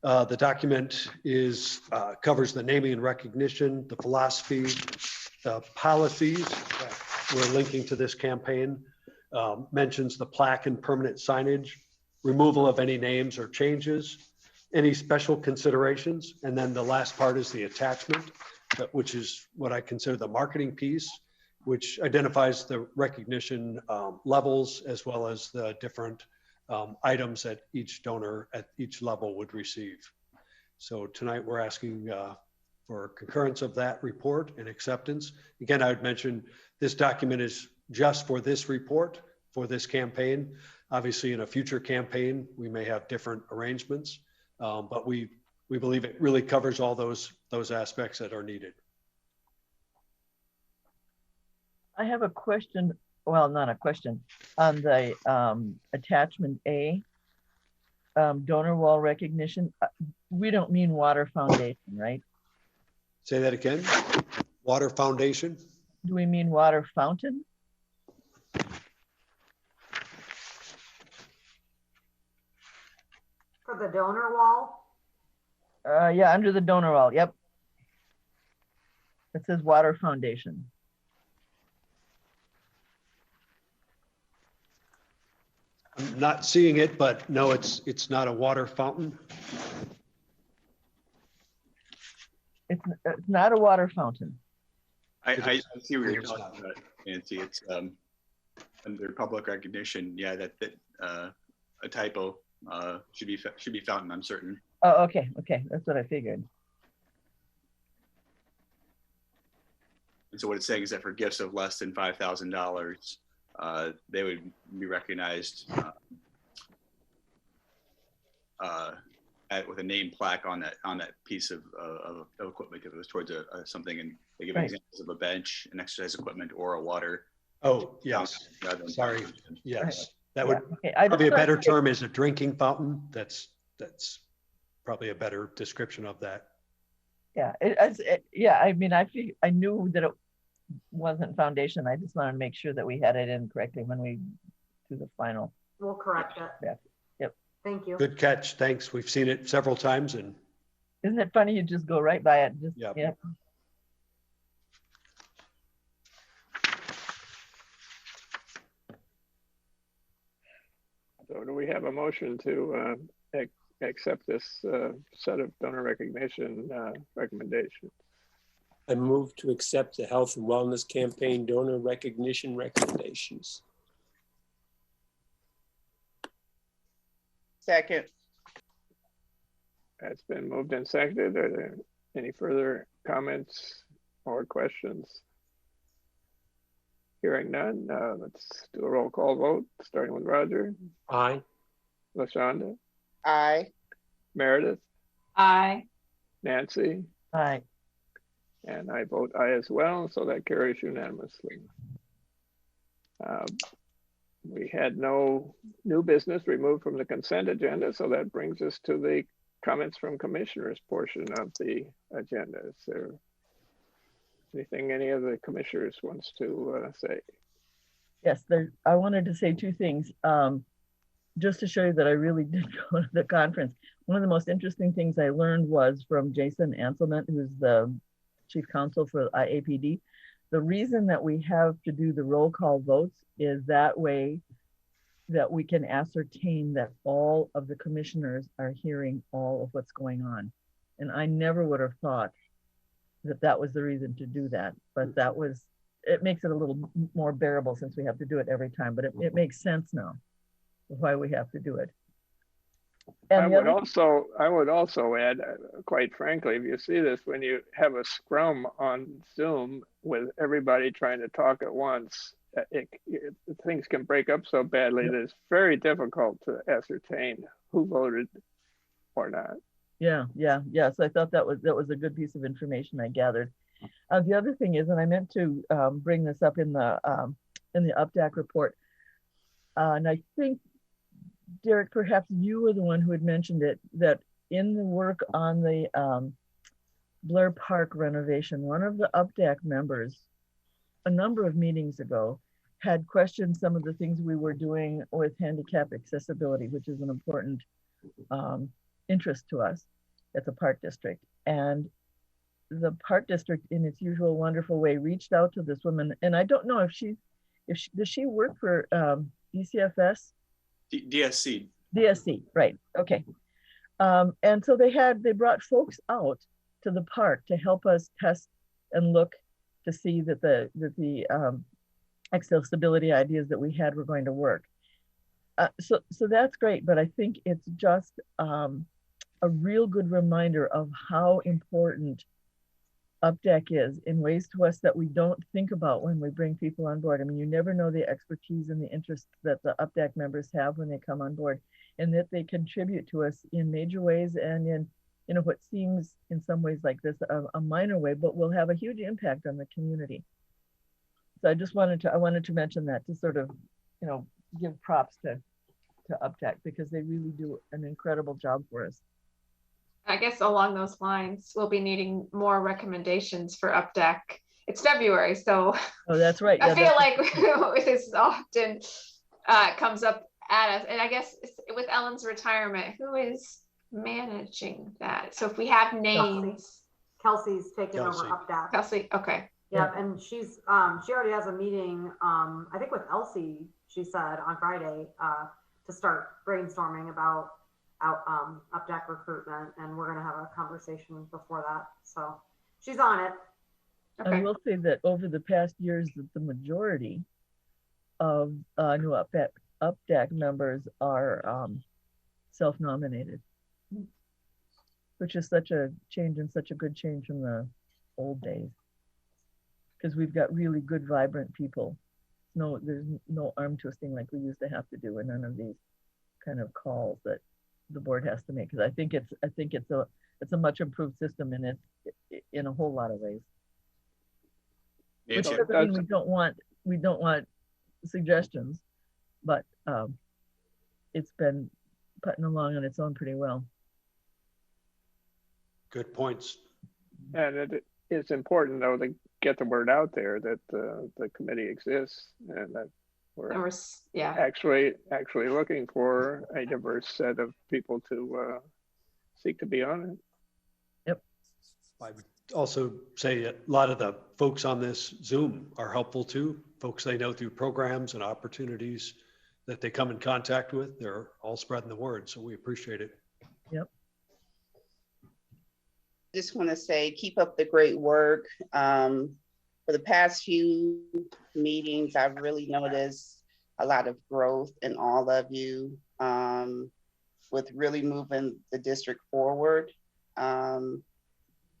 The document covers the naming and recognition, the philosophy, the policies that we're linking to this campaign, mentions the plaque and permanent signage, removal of any names or changes, any special considerations. And then the last part is the attachment, which is what I consider the marketing piece, which identifies the recognition levels as well as the different items that each donor at each level would receive. So tonight we're asking for concurrence of that report and acceptance. Again, I would mention this document is just for this report, for this campaign. Obviously, in a future campaign, we may have different arrangements, but we believe it really covers all those aspects that are needed. I have a question, well, not a question, on the attachment A, donor wall recognition. We don't mean water foundation, right? Say that again. Water foundation? Do we mean water fountain? For the donor wall? Yeah, under the donor wall, yep. It says water foundation. I'm not seeing it, but no, it's not a water fountain. It's not a water fountain. I see what you're talking about, Nancy. It's under public recognition. Yeah, that a typo should be fountain. I'm certain. Oh, okay, that's what I figured. And so what it's saying is that for gifts of less than $5,000, they would be recognized with a name plaque on that piece of equipment if it was towards something. And they give examples of a bench, an exercise equipment, or a water. Oh, yes. Sorry. Yes. That would okay. probably a better term is a drinking fountain. That's probably a better description of that. Yeah, yeah. I mean, I knew that it wasn't foundation. I just wanted to make sure that we had it in correctly when we do the final. We'll correct it. Yeah. Yep. Thank you. Good catch. Thanks. We've seen it several times, and isn't it funny? You just go right by it. Just yep. So do we have a motion to accept this set of donor recognition recommendations? I move to accept the Health and Wellness Campaign donor recognition recommendations. Second. That's been moved and seconded. Are there any further comments or questions? Hearing none, let's do a roll call vote, starting with Roger. Aye. LaShonda. Aye. Meredith. Aye. Nancy. Aye. And I vote aye as well, so that carries unanimously. We had no new business removed from the consent agenda, so that brings us to the comments from commissioners portion of the agenda. Is there anything any of the commissioners wants to say? Yes, I wanted to say two things. Just to show you that I really did go to the conference. One of the most interesting things I learned was from Jason Anselment, who's the chief counsel for IAPD. The reason that we have to do the roll call votes is that way that we can ascertain that all of the commissioners are hearing all of what's going on. And I never would have thought that that was the reason to do that, but it makes it a little more bearable since we have to do it every time, but it makes sense now why we have to do it. And I would also add, quite frankly, if you see this, when you have a scrum on Zoom with everybody trying to talk at once, things can break up so badly that it's very difficult to ascertain who voted or not. Yeah. So I thought that was a good piece of information I gathered. The other thing is, and I meant to bring this up in the Updeck report, and I think, Derek, perhaps you were the one who had mentioned it, that in the work on the Blair Park renovation, one of the Updeck members, a number of meetings ago, had questioned some of the things we were doing with handicap accessibility, which is an important interest to us at the Park District. And the Park District, in its usual wonderful way, reached out to this woman. And I don't know if she does she work for DCFS? DSC. DSC, right, okay. And so they brought folks out to the park to help us test and look to see that the accessibility ideas that we had were going to work. So that's great, but I think it's just a real good reminder of how important Updeck is in ways to us that we don't think about when we bring people on board. I mean, you never know the expertise and the interests that the Updeck members have when they come on board, and that they contribute to us in major ways and in what seems in some ways like this a minor way, but will have a huge impact on the community. So I just wanted to mention that, to sort of give props to Updeck, because they really do an incredible job for us. I guess along those lines, we'll be needing more recommendations for Updeck. It's February, so oh, that's right. I feel like this often comes up at us. And I guess with Ellen's retirement, who is managing that? So if we have names. Kelsey's taken over Updeck. Kelsey, okay. Yeah, and she's she already has a meeting, I think with Elsie, she said on Friday, to start brainstorming about Updeck recruitment, and we're gonna have a conversation before that. So she's on it. Okay. I will say that over the past years, that the majority of new Updeck members are self-nominated, which is such a change, and such a good change from the old days. Because we've got really good, vibrant people. There's no arm twisting like we used to have to do, and none of these kind of calls that the board has to make. Because I think it's a much improved system in a whole lot of ways. Which doesn't mean we don't want suggestions, but it's been putting along on its own pretty well. Good points. And it is important, though, to get the word out there that the committee exists, and that we're actually looking for a diverse set of people to seek to be on it. Yep. I would also say a lot of the folks on this Zoom are helpful too. Folks they know through programs and opportunities that they come in contact with. They're all spreading the word, so we appreciate it. Yep. Just want to say, keep up the great work. For the past few meetings, I've really noticed a lot of growth in all of you, with really moving the district forward.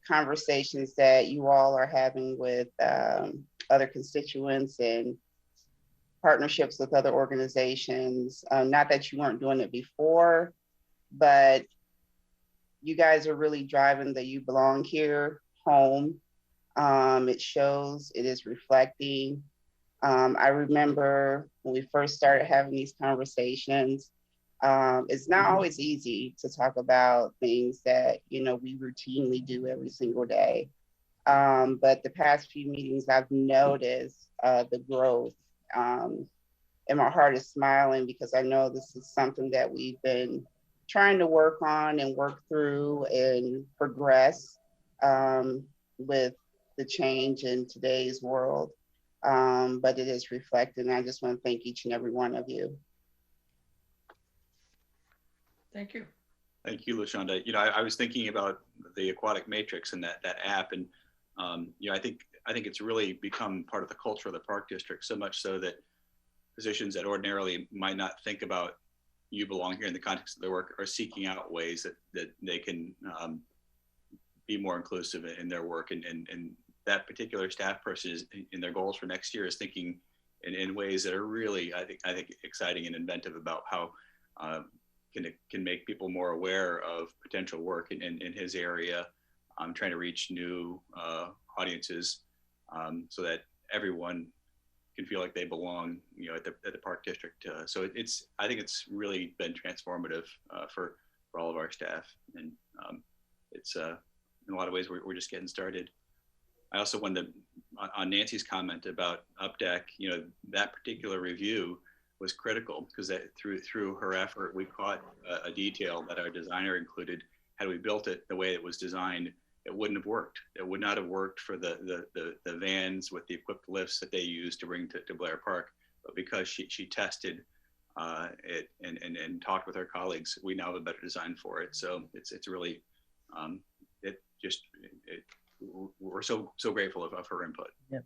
Conversations that you all are having with other constituents and partnerships with other organizations. Not that you weren't doing it before, but you guys are really driving the You Belong Here home. It shows, it is reflecting. I remember when we first started having these conversations, it's not always easy to talk about things that, we routinely do every single day. But the past few meetings, I've noticed the growth, and my heart is smiling because I know this is something that we've been trying to work on and work through and progress with the change in today's world. But it is reflected, and I just want to thank each and every one of you. Thank you. Thank you, LaShonda. I was thinking about the Aquatic Matrix and that app, and I think it's really become part of the culture of the Park District, so much so that physicians that ordinarily might not think about You Belong Here in the context of their work are seeking out ways that they can be more inclusive in their work, and that particular staff person is in their goals for next year is thinking in ways that are really, I think exciting and inventive about how can make people more aware of potential work in his area. I'm trying to reach new audiences, so that everyone can feel like they belong, at the park district. So I think it's really been transformative for all of our staff, and it's in a lot of ways we're just getting started. I also wanted to, on Nancy's comment about Updeck, that particular review was critical because that through her effort, we caught a detail that our designer included. Had we built it the way it was designed, it wouldn't have worked. It would not have worked for the vans with the equipped lifts that they use to bring to Blair Park. But because she tested it and talked with her colleagues, we now have a better design for it. So it's really, we're so grateful of her input. Yep.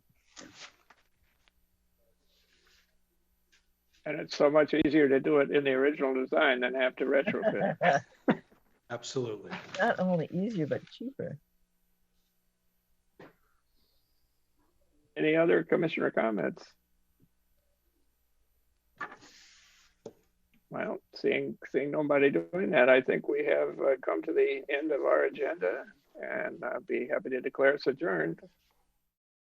And it's so much easier to do it in the original design than have to retrofit. Absolutely. Not only easier, but cheaper. Any other commissioner comments? Well, seeing nobody doing that, I think we have come to the end of our agenda, and I'll be happy to declare us adjourned.